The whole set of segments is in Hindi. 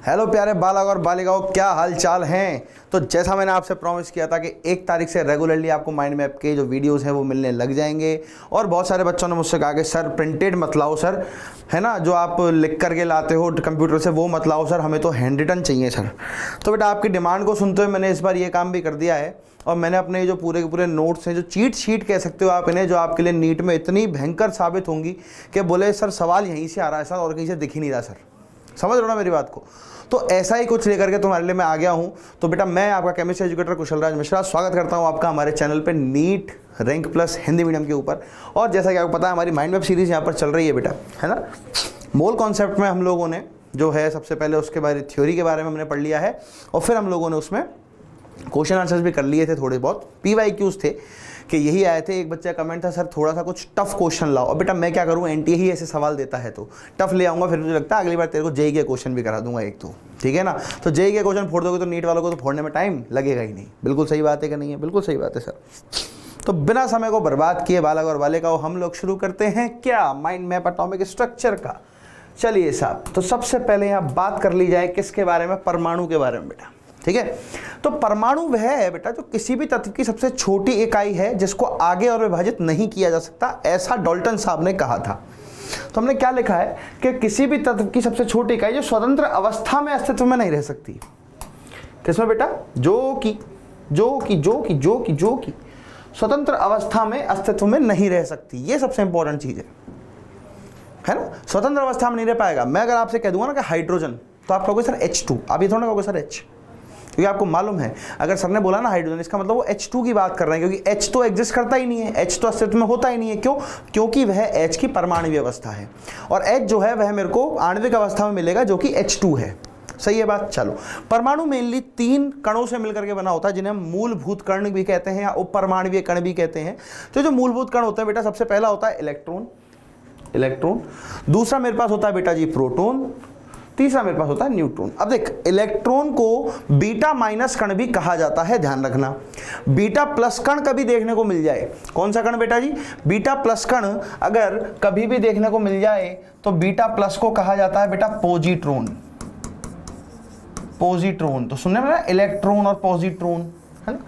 हेलो प्यारे बालक और बालिकाओं, क्या हाल चाल हैं। तो जैसा मैंने आपसे प्रॉमिस किया था कि 1 तारीख से रेगुलरली आपको माइंड मैप के जो वीडियोस हैं वो मिलने लग जाएंगे। और बहुत सारे बच्चों ने मुझसे कहा कि सर प्रिंटेड मत लाओ सर, है ना, जो आप लिख करके लाते हो कंप्यूटर से वो मत लाओ सर, हमें तो हैंड रिटन चाहिए सर। तो बेटा आपकी डिमांड को सुनते हुए मैंने इस बार ये काम भी कर दिया है और मैंने अपने जो पूरे के पूरे नोट्स हैं, जो चीट शीट कह सकते हो आप इन्हें, जो आपके लिए नीट में इतनी भयंकर साबित होंगी कि बोले सर सवाल यहीं से आ रहा है सर और कहीं से दिख ही नहीं रहा सर। समझ रहे हो ना मेरी बात को। तो ऐसा ही कुछ लेकर के तुम्हारे लिए मैं आ गया हूं। तो बेटा मैं आपका केमिस्ट्री एजुकेटर कुशल राज मिश्रा स्वागत करता हूं आपका हमारे चैनल पे NEET rank plus Hindi medium के ऊपर। और जैसा कि आपको पता है हमारी माइंड मैप सीरीज यहाँ पर चल रही है बेटा, है ना। मोल कॉन्सेप्ट में हम लोगों ने जो है सबसे पहले उसके बारे थ्योरी के बारे में हमने पढ़ लिया है और फिर हम लोगों ने उसमें क्वेश्चन आंसर्स भी कर लिए थे, थोड़े बहुत PYQs थे कि यही आए थे। एक बच्चा कमेंट था सर थोड़ा सा कुछ टफ क्वेश्चन लाओ। और बेटा मैं क्या करूँ, NTA ही ऐसे सवाल देता है तो टफ ले आऊँगा, फिर मुझे लगता है अगली बार तेरे को JEE के क्वेश्चन भी करा दूंगा एक, तो ठीक है ना। तो JEE के क्वेश्चन फोड़ दोगे तो नीट वालों को तो फोड़ने में टाइम लगेगा ही नहीं। बिल्कुल सही बात है कि नहीं है? बिल्कुल सही बात है सर। तो बिना समय को बर्बाद किए बालक और बालिकाओं हम लोग शुरू करते हैं क्या माइंड मैप एटॉमिक स्ट्रक्चर का। चलिए साहब, तो सबसे पहले यहाँ बात कर ली जाए किसके बारे में, परमाणु के बारे में बेटा, ठीक है। तो परमाणु वह है बेटा जो किसी भी तत्व की सबसे छोटी इकाई है जिसको आगे और विभाजित नहीं किया जा सकता, ऐसा डाल्टन साहब ने कहा था। तो हमने क्या लिखा है कि किसी भी तत्व की सबसे छोटी इकाई जो स्वतंत्र अवस्था में अस्तित्व में नहीं रह सकती। किसमें बेटा? जो कि स्वतंत्र अवस्था में अस्तित्व में नहीं रह सकती, ये सबसे इंपॉर्टेंट चीज है ना। स्वतंत्र अवस्था में नहीं रह पाएगा। मैं अगर आपसे कह दूंगा ना कि हाइड्रोजन, तो आप कहोगे सर H2, आप ये थोड़ा कहोगे सर H, क्योंकि आपको मालूम है अगर सर ने बोला ना हाइड्रोजन, इसका मतलब वो H2 की बात कर रहे हैं, क्योंकि H तो एग्जिस्ट करता ही नहीं है, H तो अस्तित्व में होता ही नहीं है। क्यों? क्योंकि वह H की परमाणु अवस्था है और H जो है वह मेरे को आणविक अवस्था में मिलेगा जो कि H2 है। सही है बात। चलो, परमाणु मेनली 3 कणों से मिलकर के बना होता है जिन्हें हम मूलभूत कण भी कहते हैं या उपपरमाणुवीय कण भी कहते हैं। तो जो मूलभूत कण होते हैं बेटा, सबसे पहला होता है इलेक्ट्रॉन, दूसरा मेरे पास होता है बेटा जी प्रोटॉन, तीसरा मेरे पास होता है न्यूट्रॉन। अब देख, इलेक्ट्रॉन को बीटा माइनस कण भी कहा जाता है, ध्यान रखना। बीटा प्लस कण कभी देखने को मिल जाए, कौन सा कण बेटा जी? बीटा प्लस कण अगर कभी भी देखने को मिल जाए तो बीटा प्लस को कहा जाता है बेटा पॉजिट्रॉन। तो सुनने में ना, इलेक्ट्रॉन और पॉजिट्रॉन, है ना।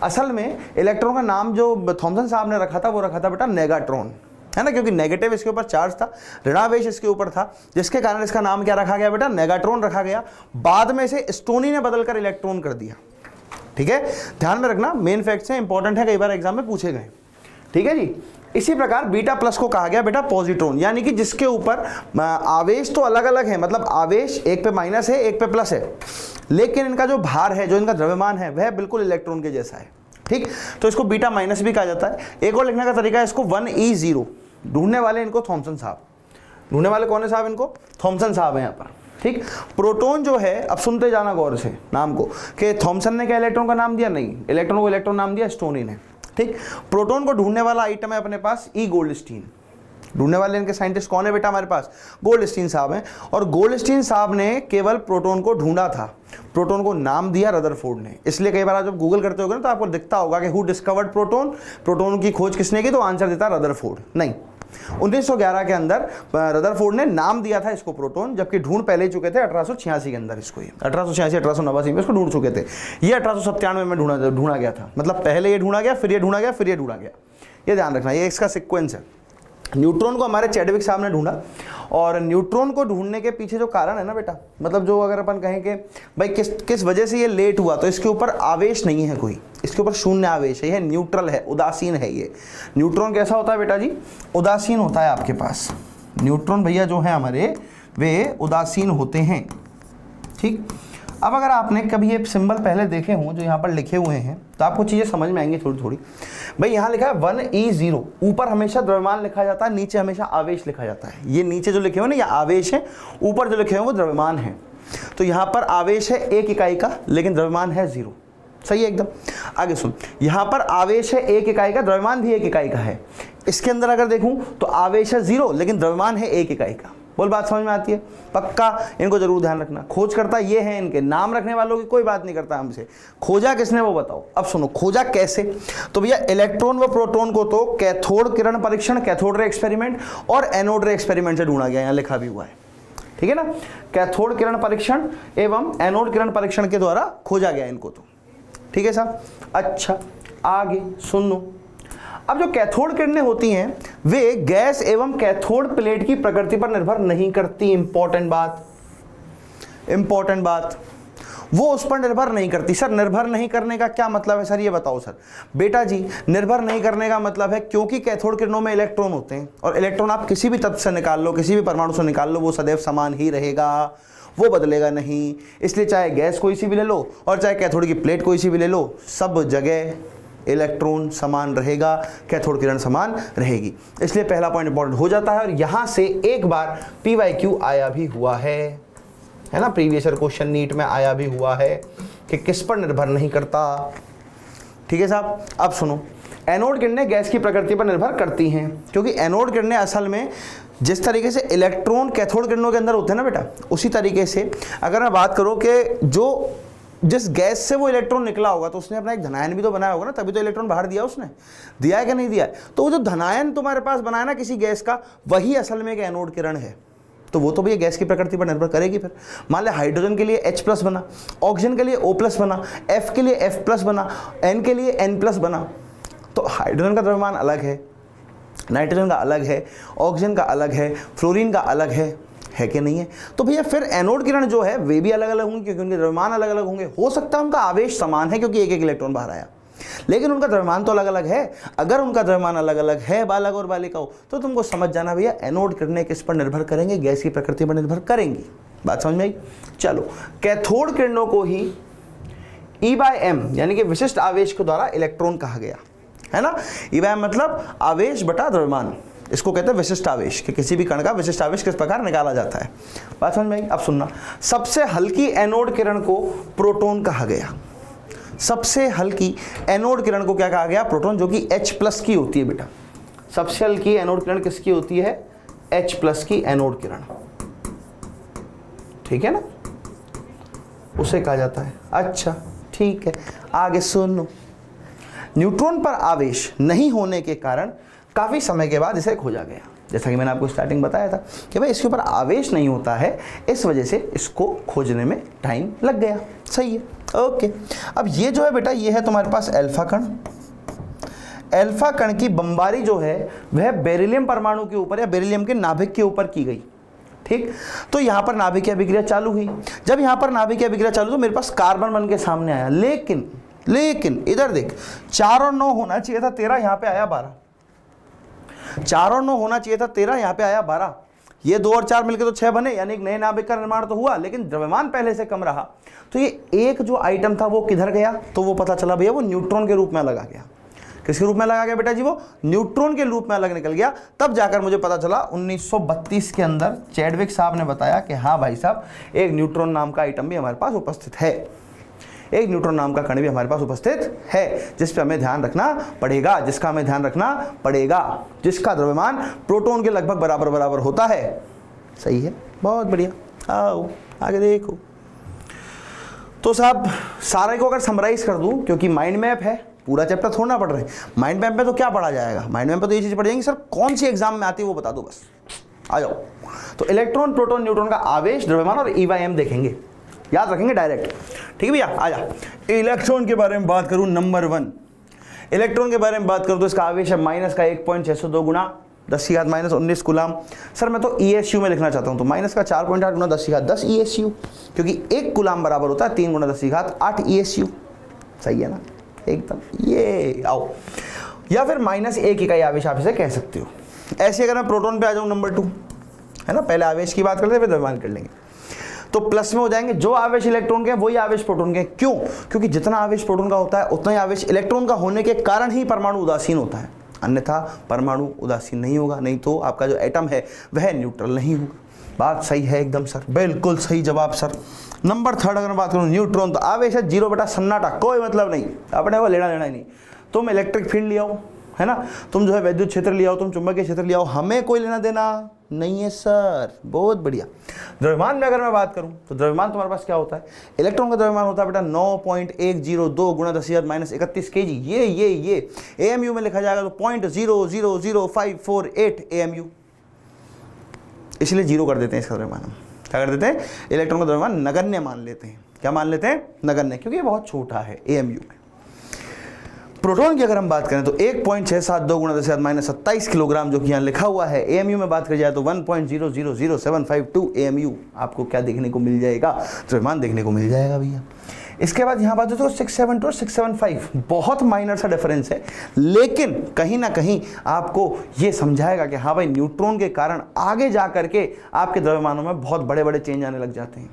असल में इलेक्ट्रॉन का नाम जो थॉमसन साहब ने रखा था वो रखा था बेटा नेगाट्रॉन, है ना, क्योंकि नेगेटिव इसके ऊपर चार्ज था, ऋणावेश इसके ऊपर था, जिसके कारण इसका नाम क्या रखा गया बेटा? नेगाट्रॉन रखा गया। बाद में इसे स्टोनी ने बदलकर इलेक्ट्रॉन कर दिया, ठीक है। ध्यान में रखना, मेन फैक्ट्स हैं, इंपॉर्टेंट है, कई बार एग्जाम में पूछे गए, ठीक है जी। इसी प्रकार बीटा प्लस को कहा गया बेटा पॉजिट्रॉन, यानी कि जिसके ऊपर आवेश तो अलग अलग है, मतलब आवेश एक पे माइनस है एक पे प्लस है, लेकिन इनका जो भार है, जो इनका द्रव्यमान है, वह बिल्कुल इलेक्ट्रॉन के जैसा है, ठीक। तो इसको बीटा माइनस भी कहा जाता है। एक और लिखने का तरीका है इसको 1E0। ढूंढने वाले इनको थॉमसन साहब, ढूंढने वाले कौन है साहब? इनको थॉमसन साहब है यहाँ पर, ठीक। प्रोटॉन जो है, अब सुनते जाना गौर से नाम को, कि थॉमसन ने क्या इलेक्ट्रॉन का नाम दिया? नहीं, इलेक्ट्रॉन को इलेक्ट्रॉन नाम दिया स्टोनी ने, ठीक। प्रोटॉन को ढूंढने वाला आइटम है अपने पास E. गोल्डस्टीन। ढूंढने वाले इनके साइंटिस्ट कौन है बेटा हमारे पास? गोल्डस्टीन साहब हैं। और गोल्डस्टीन साहब ने केवल प्रोटॉन को ढूंढा था, प्रोटॉन को नाम दिया रदरफोर्ड ने। इसलिए कई बार आप जब गूगल करते होगे ना तो आपको दिखता होगा कि हु डिस्कवर्ड प्रोटॉन की खोज किसने की, तो आंसर देता रदरफोर्ड। नहीं, 1911 के अंदर रदरफोर्ड ने नाम दिया था इसको प्रोटॉन, जबकि ढूंढ पहले ही चुके थे 1886 के अंदर इसको, ये 1886-1889 में इसको ढूंढ चुके थे। ये 1897 में ढूंढा गया था, मतलब पहले ये ढूंढा गया, फिर ये ढूंढा गया, फिर ये ढूंढा गया। ये ध्यान रखना, ये इसका सीक्वेंस है। न्यूट्रॉन को हमारे चैडविक साहब ने ढूंढा, और न्यूट्रॉन को ढूंढने के पीछे जो कारण है ना बेटा, मतलब जो अगर अपन कहें कि भाई किस वजह से ये लेट हुआ, तो इसके ऊपर आवेश नहीं है कोई, इसके ऊपर शून्य आवेश है, ये न्यूट्रल है, उदासीन है। ये न्यूट्रॉन कैसा होता है बेटा जी? उदासीन होता है आपके पास। न्यूट्रॉन भैया जो है हमारे, वे उदासीन होते हैं, ठीक। अब अगर आपने कभी ये सिंबल पहले देखे हों जो यहाँ पर लिखे हुए हैं, तो आपको चीज़ें समझ में आएंगी थोड़ी थोड़ी। भाई यहाँ लिखा है 1E0, ऊपर हमेशा द्रव्यमान लिखा जाता है, नीचे हमेशा आवेश लिखा जाता है। ये नीचे जो लिखे हुए ना ये आवेश है, ऊपर जो लिखे हुए वो द्रव्यमान है। तो यहाँ पर आवेश है 1 इकाई का, लेकिन द्रव्यमान है 0। सही है एकदम। आगे सुन, यहाँ पर आवेश है 1 इकाई का, द्रव्यमान भी 1 इकाई का है। इसके अंदर अगर देखूँ तो आवेश है 0, लेकिन द्रव्यमान है 1 इकाई का। बोल बात समझ में आती है? पक्का इनको जरूर ध्यान रखना। खोजकर्ता ये है, इनके नाम रखने वालों की कोई बात नहीं करता हमसे। खोजा किसने वो बताओ। अब सुनो, खोजा कैसे? तो भैया इलेक्ट्रॉन व प्रोटॉन को तो कैथोड किरण परीक्षण, कैथोड रे एक्सपेरिमेंट और एनोड रे एक्सपेरिमेंट से ढूंढा गया, यहाँ लिखा भी हुआ है। ठीक है ना। कैथोड किरण परीक्षण एवं एनोड किरण परीक्षण के द्वारा खोजा गया इनको तो, ठीक है साहब। अच्छा आगे सुन लो। अब जो कैथोड किरणें होती हैं वे गैस एवं कैथोड प्लेट की प्रकृति पर निर्भर नहीं करती। इंपॉर्टेंट बात, वो उस पर निर्भर नहीं करती। सर निर्भर नहीं करने का क्या मतलब है सर, ये बताओ सर। बेटा जी निर्भर नहीं करने का मतलब है क्योंकि कैथोड किरणों में इलेक्ट्रॉन होते हैं और इलेक्ट्रॉन आप किसी भी तत्व से निकाल लो, किसी भी परमाणु से निकाल लो, वो सदैव समान ही रहेगा, वो बदलेगा नहीं। इसलिए चाहे गैस कोई सी भी ले लो और चाहे कैथोड की प्लेट कोई सी भी ले लो, सब जगह इलेक्ट्रॉन समान रहेगा, कैथोड किरण समान रहेगी। इसलिए पहला पॉइंट इंपॉर्टेंट हो जाता है। और यहां से एक बार PYQ आया भी हुआ है ना, प्रीवियस ईयर क्वेश्चन नीट में आया भी हुआ है कि किस पर निर्भर नहीं करता। ठीक है साहब। अब सुनो, एनोड किरणें गैस की प्रकृति पर निर्भर करती हैं क्योंकि एनोड किरणें असल में जिस तरीके से इलेक्ट्रॉन कैथोड किरणों के अंदर होते हैं ना बेटा, उसी तरीके से अगर मैं बात करूं कि जिस गैस से वो इलेक्ट्रॉन निकला होगा तो उसने अपना एक धनायन भी तो बनाया होगा ना, तभी तो इलेक्ट्रॉन बाहर दिया उसने, दिया है कि नहीं दिया है। तो वो जो धनायन तुम्हारे पास बनाया ना किसी गैस का, वही असल में एक एनोड किरण है। तो वो तो भैया गैस की प्रकृति पर निर्भर करेगी। फिर मान ले हाइड्रोजन के लिए H+ बना, ऑक्सीजन के लिए O+ बना, F के लिए F+ बना, N के लिए N+ बना। तो हाइड्रोजन का द्रव्यमान अलग है, नाइट्रोजन का अलग है, ऑक्सीजन का अलग है, फ्लोरीन का अलग है कि नहीं है। तो भैया फिर एनोड किरण जो है वे भी अलग अलग होंगे क्योंकि उनके द्रव्यमान अलग अलग होंगे। हो सकता है उनका आवेश समान है क्योंकि एक एक इलेक्ट्रॉन बाहर आया, लेकिन उनका द्रव्यमान तो अलग अलग है। अगर उनका द्रव्यमान अलग अलग है बालक और बालिकाओं, तो तुमको समझ जाना भैया एनोड किरणें किस पर निर्भर करेंगे, गैस की प्रकृति पर निर्भर करेंगी। बात समझ में आई। चलो, कैथोड किरणों को ही E/m यानी कि विशिष्ट आवेश के द्वारा इलेक्ट्रॉन कहा गया है ना। E/m मतलब आवेश बटा द्रव्यमान, इसको कहते हैं विशिष्ट आवेश, कि किसी भी कण का विशिष्ट आवेश किस प्रकार निकाला जाता है। बात समझ में आई। अब सुनना, सबसे हल्की एनोड किरण को प्रोटॉन कहा गया। सबसे हल्की एनोड किरण को क्या कहा गया? प्रोटॉन, जो कि H+ की होती है बेटा। सबसे हल्की एनोड किरण किसकी होती है? H+ की एनोड किरण, ठीक है ना, उसे कहा जाता है। अच्छा ठीक है, आगे सुनो। न्यूट्रॉन पर आवेश नहीं होने के कारण काफी समय के बाद इसे खोजा गया। जैसा कि मैंने आपको स्टार्टिंग बताया था कि भाई इसके ऊपर आवेश नहीं होता है, इस वजह से इसको खोजने में टाइम लग गया। सही है, ओके। अब ये जो है बेटा, ये है तुम्हारे पास अल्फा कण। अल्फा कण की बमबारी जो है वह बेरिलियम परमाणु के ऊपर या बेरिलियम के नाभिक के ऊपर की गई। ठीक, तो यहां पर नाभिकीय अभिक्रिया चालू हुई। जब यहां पर नाभिकीय अभिक्रिया चालू तो मेरे पास कार्बन बन के सामने आया, लेकिन इधर देख, 4 और 9 होना चाहिए था, 13 यहां पे आया 12। 4 और 9 होना चाहिए था, 13 यहां पे आया 12। ये 2 और 4 मिलकर तो 6 बने, यानी एक नए नाभिक का निर्माण तो हुआ, लेकिन द्रव्यमान पहले से कम रहा। तो ये एक जो आइटम था वो किधर गया? तो वो पता चला भैया वो न्यूट्रॉन के रूप में लगा गया। किसके रूप में लगा गया बेटा जी? वो न्यूट्रॉन के रूप में अलग निकल गया। तब जाकर मुझे पता चला 1932 के अंदर चैडविक साहब ने बताया कि हाँ भाई साहब, एक न्यूट्रॉन नाम का आइटम भी हमारे पास उपस्थित है, एक न्यूट्रॉन नाम का कण भी हमारे पास उपस्थित है, जिस पे हमें ध्यान रखना पड़ेगा, जिसका हमें ध्यान रखना पड़ेगा, जिसका द्रव्यमान प्रोटॉन के लगभग बराबर होता है। सही है, बहुत बढ़िया। आओ आगे देखो। तो साहब सारे को अगर समराइज कर दूं, क्योंकि माइंड मैप है, पूरा चैप्टर थोड़ा पढ़ रहे हैं, माइंड मैप में तो क्या पढ़ा जाएगा? माइंड मैप में तो ये चीज पढ़ जाएंगे सर, कौन सी एग्जाम में आती है वो बता दो बस, आ जाओ। तो इलेक्ट्रॉन, प्रोटॉन, न्यूट्रॉन का आवेश, द्रव्यमान और E/m देखेंगे, याद रखेंगे डायरेक्ट। ठीक है भैया, आ जा। इलेक्ट्रॉन के बारे में बात करूं, नंबर 1 इलेक्ट्रॉन के बारे में बात करूं तो इसका आवेश है माइनस का 1.602 गुना 10⁻⁻19 कूलाम। सर मैं तो ESU में लिखना चाहता हूं, तो माइनस का 4.8 गुना 10⁻10 ESU, क्योंकि 1 कूलाम बराबर होता है 3 गुना 10⁸8 ESU। सही है ना, एकदम। ये आओ, या फिर -1 इकाई आवेश आप इसे कह सकते हो। ऐसे अगर मैं प्रोटॉन पे आ जाऊं, नंबर 2 है ना, पहले आवेश की बात करते हैं फिर द्रव्यमान कर लेंगे, तो प्लस में हो जाएंगे। जो आवेश इलेक्ट्रॉन के हैं वही आवेश प्रोटॉन के हैं। क्यों? क्योंकि जितना आवेश प्रोटॉन का होता है उतना ही आवेश इलेक्ट्रॉन का होने के कारण ही परमाणु उदासीन होता है, अन्यथा परमाणु उदासीन नहीं होगा, नहीं तो आपका जो एटम है वह न्यूट्रल नहीं होगा। बात सही है एकदम सर, बिल्कुल सही जवाब सर। नंबर 3 अगर मैं बात करूँ, न्यूट्रॉन तो आवेश है 0 बेटा, सन्नाटा, कोई मतलब नहीं, अपने को लेना देना ही नहीं। तुम इलेक्ट्रिक फील्ड ले आओ, है ना, तुम जो है विद्युत क्षेत्र ले आओ, तुम चुंबकीय क्षेत्र ले आओ, हमें कोई लेना देना नहीं है सर। बहुत बढ़िया। द्रव्यमान में अगर मैं बात करूं तो द्रव्यमान तुम्हारे पास क्या होता है? इलेक्ट्रॉन का द्रव्यमान होता है बेटा 9.102 गुणा 10⁻31 kg। ये AMU में लिखा जाएगा तो 0.000548 AMU, इसलिए 0 कर देते हैं इसका द्रव्यमान। क्या कर देते हैं, इलेक्ट्रॉन का द्रव्यमान नगण्य मान लेते हैं। क्या मान लेते हैं, नगण्य, क्योंकि ये बहुत छोटा है AMU में। प्रोटॉन की अगर हम बात करें तो 1.672 गुणा 10⁻27 किलोग्राम जो कि यहाँ लिखा हुआ है। AMU में बात करी जाए तो 1.000752 AMU आपको क्या देखने को मिल जाएगा, द्रव्यमान देखने को मिल जाएगा भैया। इसके बाद यहाँ बात हो तो 672 और 675 बहुत माइनर सा डिफरेंस है, लेकिन कहीं ना कहीं आपको ये समझाएगा कि हाँ भाई न्यूट्रॉन के कारण आगे जा करके आपके द्रव्यमानों में बहुत बड़े बड़े चेंज आने लग जाते हैं।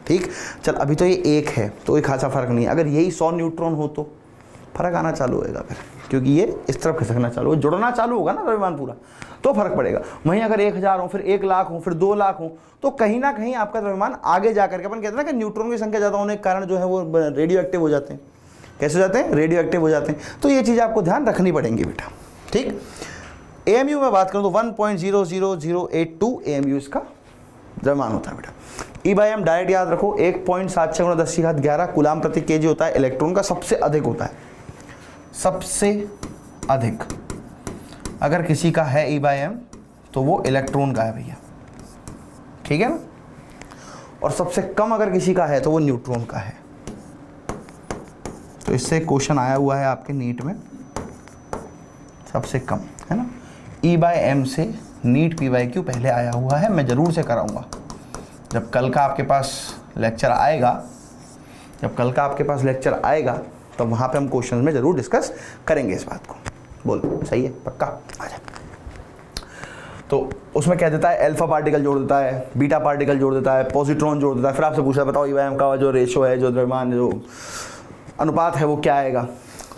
ठीक, चल अभी तो ये 1 है तो कोई खासा फर्क नहीं है, अगर यही 100 न्यूट्रॉन हो तो फर्क आना चालू होएगा फिर, क्योंकि ये इस तरफ खिसकना चालू हो, जुड़ना चालू होगा ना द्रव्यमान पूरा, तो फर्क पड़ेगा। वहीं अगर 1000 हो, फिर 1 लाख हो, फिर 2 लाख हो, तो कहीं ना कहीं आपका द्रव्यमान आगे जाकर के, अपन कहते हैं ना कि न्यूट्रॉन की संख्या ज़्यादा होने के कारण जो है वो रेडियो एक्टिव हो जाते हैं। कैसे हो जाते हैं, रेडियो एक्टिव हो जाते हैं। तो ये चीज़ आपको ध्यान रखनी पड़ेंगी बेटा। ठीक, AMU में बात करूँ तो 1.00082 AMU इसका द्रव्यमान होता है बेटा। E/m डायरेक्ट याद रखो, 1.76 गुणा 10⁻11 कूलाम प्रति केजी होता है। इलेक्ट्रॉन का सबसे अधिक होता है, सबसे अधिक अगर किसी का है E/m तो वो इलेक्ट्रॉन का है भैया, ठीक है ना। और सबसे कम अगर किसी का है तो वो न्यूट्रॉन का है। तो इससे क्वेश्चन आया हुआ है आपके नीट में, सबसे कम है ना। E/m से नीट PYQ पहले आया हुआ है, मैं ज़रूर से कराऊंगा। जब कल का आपके पास लेक्चर आएगा, तो वहाँ पे हम क्वेश्चन में ज़रूर डिस्कस करेंगे इस बात को। बोल सही है, पक्का आ जाए। तो उसमें क्या देता है, अल्फा पार्टिकल जोड़ देता है, बीटा पार्टिकल जोड़ देता है, पॉजिट्रॉन जोड़ देता है। फिर आपसे पूछा बताओ E/m का जो रेशो है, जो द्रव्यमान जो अनुपात है वो क्या आएगा,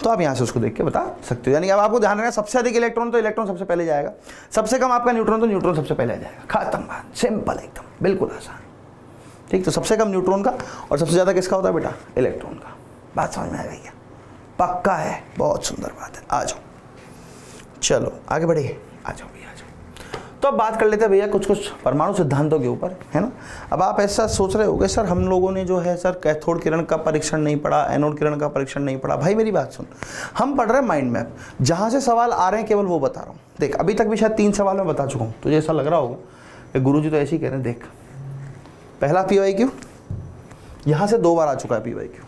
तो आप यहाँ से उसको देख के बता सकते हो। यानी अब आपको ध्यान रखना, सबसे अधिक इलेक्ट्रॉन तो इलेक्ट्रॉन सबसे पहले जाएगा, सबसे कम आपका न्यूट्रॉन तो न्यूट्रॉन सबसे पहले जाएगा। खत्म बात, सिंपल एकदम, बिल्कुल आसान। ठीक, तो सबसे कम न्यूट्रॉन का और सबसे ज़्यादा किसका होता है बेटा, इलेक्ट्रॉन का। बात समझ में आ गई है, पक्का है, बहुत सुंदर बात है। आ जाओ, चलो आगे बढ़े, आ जाओ भैया, आ जाओ। तो अब बात कर लेते हैं भैया कुछ परमाणु सिद्धांतों के ऊपर, है ना। अब आप ऐसा सोच रहे होगे सर हम लोगों ने जो है सर कैथोड किरण का परीक्षण नहीं पढ़ा, एनोड किरण का परीक्षण नहीं पढ़ा। भाई मेरी बात सुन, हम पढ़ रहे हैं माइंड मैप, जहाँ से सवाल आ रहे हैं केवल वो बता रहा हूँ। देख अभी तक भी शायद 3 सवाल मैं बता चुका हूँ, तुझे ऐसा लग रहा होगा कि गुरुजी तो ऐसे ही कह रहे हैं। देख पहला PYQ, यहाँ से 2 बार आ चुका है PYQ,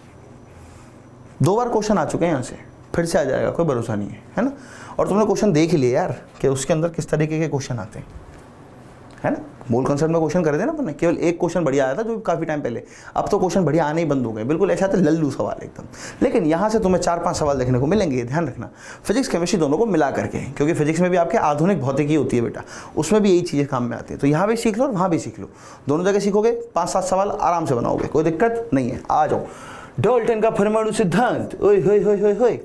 2 बार क्वेश्चन आ चुके हैं यहाँ से, फिर से आ जाएगा, कोई भरोसा नहीं है ना। और तुमने क्वेश्चन देख ही लिया यार कि उसके अंदर किस तरीके के क्वेश्चन आते हैं, है ना। मूल कंसेप्ट में क्वेश्चन कर देना अपन ने, केवल एक क्वेश्चन बढ़िया आया था जो काफ़ी टाइम पहले, अब तो क्वेश्चन बढ़िया आने ही बंद हो गए, बिल्कुल ऐसा था लल्लू सवाल एकदम। लेकिन यहाँ से तुम्हें 4-5 सवाल देखने को मिलेंगे, ध्यान रखना। फिजिक्स केमिस्ट्री दोनों को मिला करके, क्योंकि फिजिक्स में भी आपके आधुनिक भौतिकी होती है बेटा, उसमें भी यही चीज़ें काम में आती है। तो यहाँ भी सीख लो और वहाँ भी सीख लो, दोनों जगह सीखोगे, 5-7 सवाल आराम से बनाओगे, कोई दिक्कत नहीं है। आ जाओ, डाल्टन का परमाणु सिद्धांत, ओए होए होए होए होए,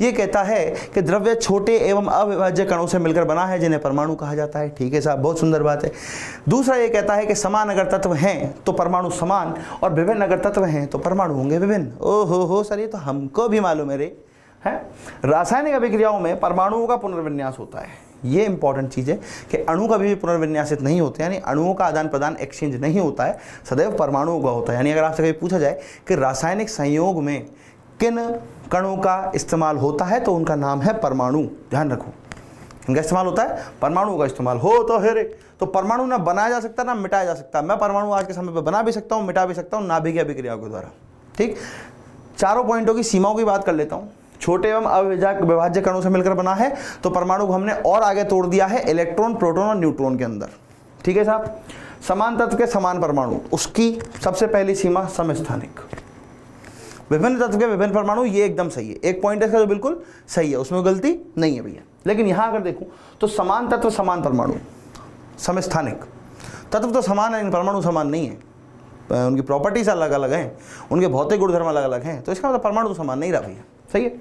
ये कहता है कि द्रव्य छोटे एवं अविभाज्य कणों से मिलकर बना है जिन्हें परमाणु कहा जाता है। ठीक है साहब, बहुत सुंदर बात है। दूसरा ये कहता है कि समान अगर तत्व हैं तो परमाणु समान, और विभिन्न अगर तत्व हैं तो परमाणु होंगे विभिन्न। ओहो हो सर, ये तो हमको भी मालूम है रे, है। रासायनिक अभिक्रियाओं में परमाणुओं का पुनर्विन्यास होता है, ये इंपॉर्टेंट चीज़ है कि अणु कभी भी पुनर्विन्यासित नहीं होते, यानी अणुओं का आदान प्रदान एक्सचेंज नहीं होता है, सदैव परमाणुओं का होता है। यानी अगर आपसे कभी पूछा जाए कि रासायनिक संयोग में किन कणों का इस्तेमाल होता है तो उनका नाम है परमाणु। ध्यान रखो, इनका इस्तेमाल होता है, परमाणु का इस्तेमाल हो तो है। तो परमाणु ना बनाया जा सकता ना मिटाया जा सकता। मैं परमाणु आज के समय पर बना भी सकता हूँ, मिटा भी सकता हूँ, नाभिकीय अभिक्रियाओं के द्वारा। ठीक, चारों पॉइंटों की सीमाओं की बात कर लेता हूँ। छोटे एवं अविभाज्य कणों से मिलकर बना है तो परमाणु को हमने और आगे तोड़ दिया है इलेक्ट्रॉन, प्रोटॉन और न्यूट्रॉन के अंदर। ठीक है साहब, समान तत्व के समान परमाणु, उसकी सबसे पहली सीमा समस्थानिक। विभिन्न तत्व के विभिन्न परमाणु, ये एकदम सही है, एक पॉइंट इसका जो बिल्कुल सही है, उसमें गलती नहीं है भैया। लेकिन यहाँ अगर देखूँ तो समान तत्व समान परमाणु, समस्थानिक। तत्व तो समान है लेकिन परमाणु समान नहीं है, उनकी प्रॉपर्टीज अलग अलग हैं, उनके भौतिक गुणधर्म अलग अलग हैं, तो इसका मतलब परमाणु तो समान नहीं रहा भैया। सही है।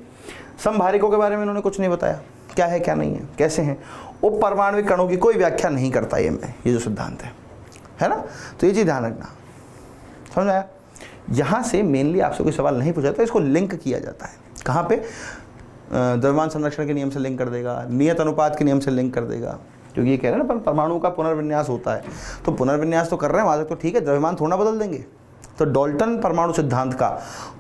समभारिकों के बारे में इन्होंने कुछ नहीं बताया, क्या है क्या नहीं है, कैसे हैं। उप परमाणविक कणों की कोई व्याख्या नहीं करता ये जो सिद्धांत है ना। तो ये चीज़ ध्यान रखना, समझ आया। यहाँ से मेनली आपसे कोई सवाल नहीं पूछा था, इसको लिंक किया जाता है कहाँ पे, द्रव्यमान संरक्षण के नियम से लिंक कर देगा, नियत अनुपात के नियम से लिंक कर देगा, क्योंकि ये कह रहे हैं ना परमाणु का पुनर्विन्यास होता है, तो पुनर्विन्यास तो कर रहे हैं वहाँ तक तो ठीक है, द्रव्यमान थोड़ा बदल देंगे। तो डाल्टन परमाणु सिद्धांत का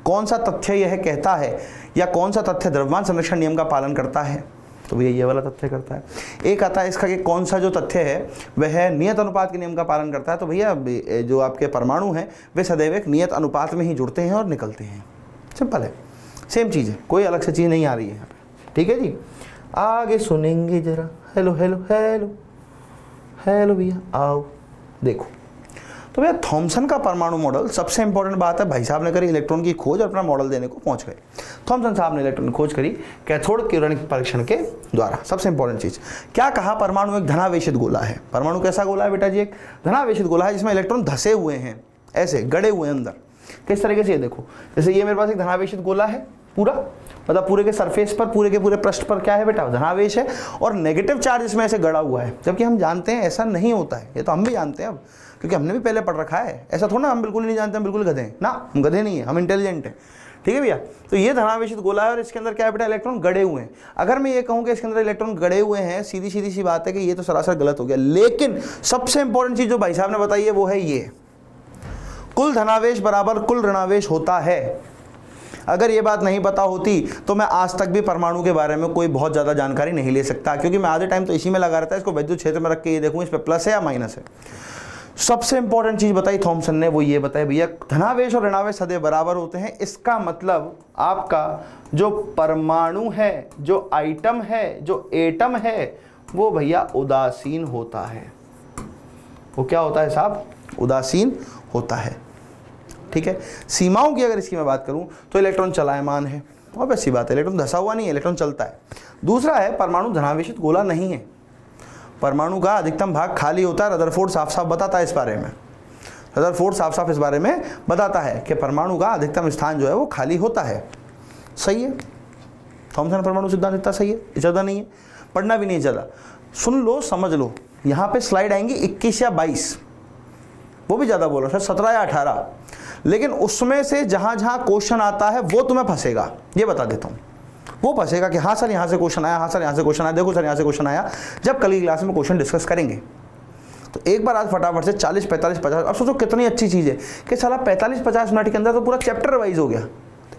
कौन सा तथ्य यह कहता है, या कौन सा तथ्य द्रव्यमान संरक्षण नियम का पालन करता है, तो भैया ये वाला तथ्य करता है। एक आता है इसका कि कौन सा जो तथ्य है वह है नियत अनुपात के नियम का पालन करता है। तो भैया जो आपके परमाणु हैं वे सदैव एक नियत अनुपात में ही जुड़ते हैं और निकलते हैं। सिंपल है, सेम चीज़ है, कोई अलग से चीज़ नहीं आ रही है यहाँ पे। ठीक है जी, आगे सुनेंगे जरा। हेलो हेलो हेलो हेलो भैया आओ। देखो तो भैया थॉमसन का परमाणु मॉडल, सबसे इंपॉर्टेंट बात है, भाई साहब ने करी इलेक्ट्रॉन की खोज और अपना मॉडल देने को पहुंच गए। थॉमसन साहब ने इलेक्ट्रॉन की खोज करी कैथोड किरण परीक्षण के द्वारा। सबसे इंपॉर्टेंट चीज क्या कहा, परमाणु एक धनावेशित गोला है। परमाणु कैसा गोला है बेटा जी? एक धनावेशित गोला है जिसमें इलेक्ट्रॉन धसे हुए हैं, ऐसे गड़े हुए हैं अंदर। किस तरीके से? ये देखो, जैसे ये मेरे पास एक धनावेशित गोला है पूरा, मतलब पूरे के सरफेस पर, पूरे के पूरे पृष्ठ पर क्या है बेटा? धनावेश है, और नेगेटिव चार्ज इसमें ऐसे गड़ा हुआ है। जबकि हम जानते हैं ऐसा नहीं होता है, ये तो हम भी जानते हैं अब, क्योंकि हमने भी पहले पढ़ रखा है। ऐसा थोड़ा ना हम बिल्कुल नहीं जानते, हम बिल्कुल गधे हैं ना, हम गधे नहीं है, हम इंटेलिजेंट हैं। ठीक है भैया, तो ये धनावेशित गोला है और इसके अंदर क्या है बेटा? इलेक्ट्रॉन गड़े हुए हैं। अगर मैं ये कहूँ कि इसके अंदर इलेक्ट्रॉन गड़े हुए हैं, सीधी सीधी सी बात है कि ये तो सरासर गलत हो गया। लेकिन सबसे इंपॉर्टेंट चीज जो भाई साहब ने बताई है वो है ये, कुल धनावेश बराबर कुल ऋणावेश होता है। अगर ये बात नहीं पता होती तो मैं आज तक भी परमाणु के बारे में कोई बहुत ज़्यादा जानकारी नहीं ले सकता, क्योंकि मैं आधे टाइम तो इसी में लगा रहता है, इसको वैद्युत क्षेत्र में रख के ये देखूँ इस पर प्लस है या माइनस है। सबसे इंपॉर्टेंट चीज बताई थॉमसन ने, वो ये बताया भैया धनावेश और ऋणावेश सदैव बराबर होते हैं। इसका मतलब आपका जो परमाणु है, जो आइटम है, जो एटम है, वो भैया उदासीन होता है। वो क्या होता है साहब? उदासीन होता है। ठीक है, सीमाओं की अगर इसकी मैं बात करूं तो इलेक्ट्रॉन चलायमान है, और वैसी बात है, इलेक्ट्रॉन धसा हुआ नहीं है, इलेक्ट्रॉन चलता है। दूसरा है परमाणु धनावेशित गोला नहीं है, परमाणु का अधिकतम भाग खाली होता है। रदरफोर्ड साफ साफ बताता है इस बारे में, रदरफोर्ड साफ साफ इस बारे में बताता है कि परमाणु का अधिकतम स्थान जो है वो खाली होता है। सही है, थॉमसन परमाणु सिद्धांत इतना सही है, ज़्यादा नहीं है, पढ़ना भी नहीं ज़्यादा, सुन लो समझ लो। यहाँ पे स्लाइड आएंगी 21 या 22, वो भी ज़्यादा बोल रहा है, 17 या 18, लेकिन उसमें से जहाँ जहाँ क्वेश्चन आता है वो तुम्हें फंसेगा, ये बता देता हूँ। वो फंसेगा कि हाँ सर यहाँ से क्वेश्चन आया, हाँ सर यहाँ से क्वेश्चन आया, देखो सर यहाँ से क्वेश्चन आया। जब कल की क्लास में क्वेश्चन डिस्कस करेंगे तो एक बार आज फटाफट से 40, 45, 50, अब सोचो कितनी अच्छी चीज़ है कि साला 45-50 मिनट के अंदर तो पूरा चैप्टर रिवाइज हो गया।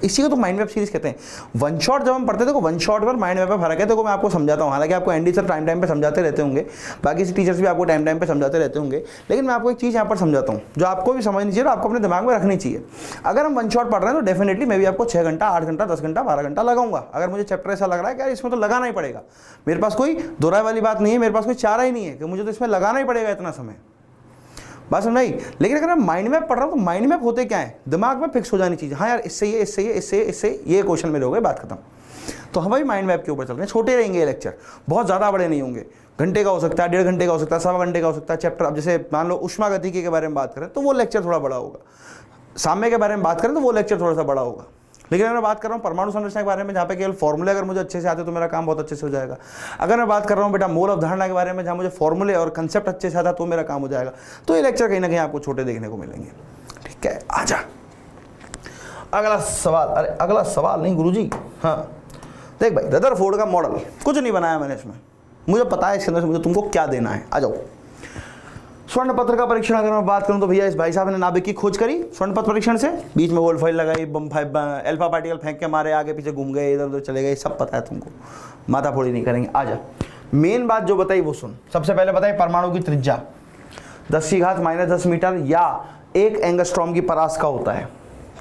इसी को तो माइंड मैप सीरीज कहते हैं। वन शॉट जब हम पढ़ते थे, वन शॉट पर माइंड मैप में फर्क है। देखो मैं आपको समझाता हूँ, हालांकि आपको एनडी सर टाइम पे समझाते रहते होंगे, बाकी से टीचर्स भी आपको टाइम पे समझाते रहते होंगे, लेकिन मैं आपको एक चीज़ यहाँ पर समझाता हूँ जो आपको भी समझनी चाहिए और आपको अपने दिमाग में रखनी चाहिए। अगर हम वन शॉट पढ़ रहे हैं तो डेफिनेटली मैं भी आपको 6 घंटा, 8 घंटा, 10 घंटा, 12 घंटा लगाऊंगा। अगर मुझे चैप्टर ऐसा लग रहा है कि यार इसमें तो लगाना ही पड़ेगा, मेरे पास कोई दोहराई वाली बात नहीं है, मेरे पास कोई चारा ही नहीं है कि मुझे तो इसमें लगाना ही पड़ेगा इतना समय, बात समझ आई। लेकिन अगर मैं माइंड मैप पढ़ रहा हूँ तो माइंड मैप होते क्या है? दिमाग में फिक्स हो जानी चाहिए, हाँ यार इससे ये, इससे ये, इससे इससे ये क्वेश्चन मेरे हो गए, बात खत्म। तो हम भाई माइंड मैप के ऊपर चल रहे हैं। छोटे रहेंगे लेक्चर, बहुत ज़्यादा बड़े नहीं होंगे, घंटे का हो सकता है, 1.5 घंटे का हो सकता है, 1.25 घंटे का हो सकता है चैप्टर। अब जैसे मान लो उष्मागतिकी के बारे में बात करें तो वो लेक्चर थोड़ा बड़ा होगा, साम्य के बारे में बात करें तो वो लेक्चर थोड़ा सा बड़ा होगा। लेकिन अगर मैं बात कर रहा हूँ परमाणु संरचना के बारे में, जहाँ पे केवल फॉर्मूले अगर मुझे अच्छे से आते तो मेरा काम बहुत अच्छे से हो जाएगा। अगर मैं बात कर रहा हूँ बेटा मोल अवधारणा के बारे में, जहाँ मुझे फॉर्मूले और कंसेप्ट अच्छे से आता तो मेरा काम हो जाएगा। तो ये लेक्चर कहीं ना कहीं आपको छोटे देखने को मिलेंगे। ठीक है, आजा अगला सवाल। अरे अगला सवाल नहीं गुरुजी, हाँ देख भाई रदरफोर्ड का मॉडल कुछ नहीं बनाया मैंने इसमें, मुझे पता है इसके अंदर से मुझे तुमको क्या देना है। आ जाओ। स्वर्ण पत्र का परीक्षण अगर मैं बात करूं तो भैया इस भाई साहब ने नाभिक की खोज करी स्वर्ण पत्र परीक्षण से, बीच में वोल्ट फॉइल लगाई, अल्फा पार्टिकल फेंक के मारे, आगे पीछे घूम गए, इधर उधर चले गए, सब पता है तुमको, माथा फोड़ी नहीं करेंगे। आजा मेन बात जो बताई वो सुन। सबसे पहले बताई परमाणु की त्रिज्या 10⁻⁻10 मीटर या 1 एंगस्ट्रॉम की परास का होता है।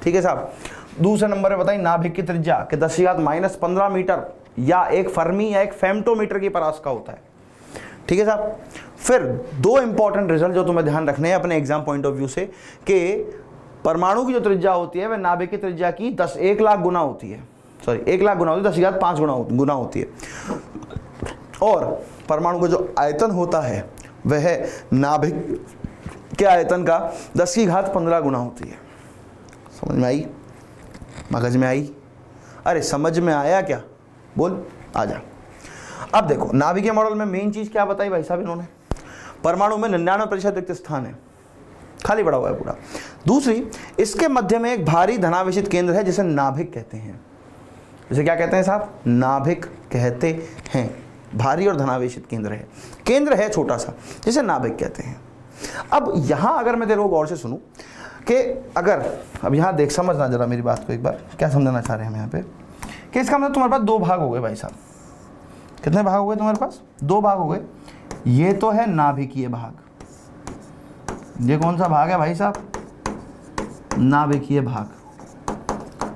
ठीक है साहब। दूसरे नंबर पे बताई नाभिक की त्रिज्या कि 10⁻15 मीटर या 1 फर्मी या 1 फेम्टोमीटर की परास का होता है। ठीक है साहब। फिर 2 इंपॉर्टेंट रिजल्ट जो तुम्हें ध्यान रखने हैं अपने एग्जाम पॉइंट ऑफ व्यू से, कि परमाणु की जो त्रिज्या होती है वह नाभिक की त्रिज्या की 1 लाख गुना होती है, सॉरी 1 लाख गुना होती है, 10⁻5 गुना होती है। और परमाणु का जो आयतन होता है वह नाभिक के आयतन का 10⁻15 गुना होती है। समझ में आई? मगज में आई? अरे समझ में आया क्या? बोल आजा। अब देखो नाभिकीय मॉडल में मेन चीज क्या बताई भाई साहब इन्होंने, परमाणु में 99% रिक्त स्थान है, खाली पड़ा हुआ है पूरा। दूसरी, इसके मध्य में एक भारी धनावेशित केंद्र है जिसे नाभिक कहते हैं। जिसे क्या कहते हैं साहब? नाभिक कहते हैं। भारी और धनावेशित केंद्र है छोटा सा, जिसे नाभिक कहते हैं। अब यहां अगर मैं तेरे को गौर से सुनूं कि अगर अब यहां देख, समझना जरा मेरी बात को एक बार, क्या समझना चाह रहे हैं हम यहाँ पे, कि इसका मतलब तुम्हारे पास 2 भाग हो गए भाई साहब। कितने भाग हो गए तुम्हारे पास? 2 भाग हो गए। ये तो है नाभिकीय भाग, ये कौन सा भाग है भाई साहब? नाभिकीय भाग,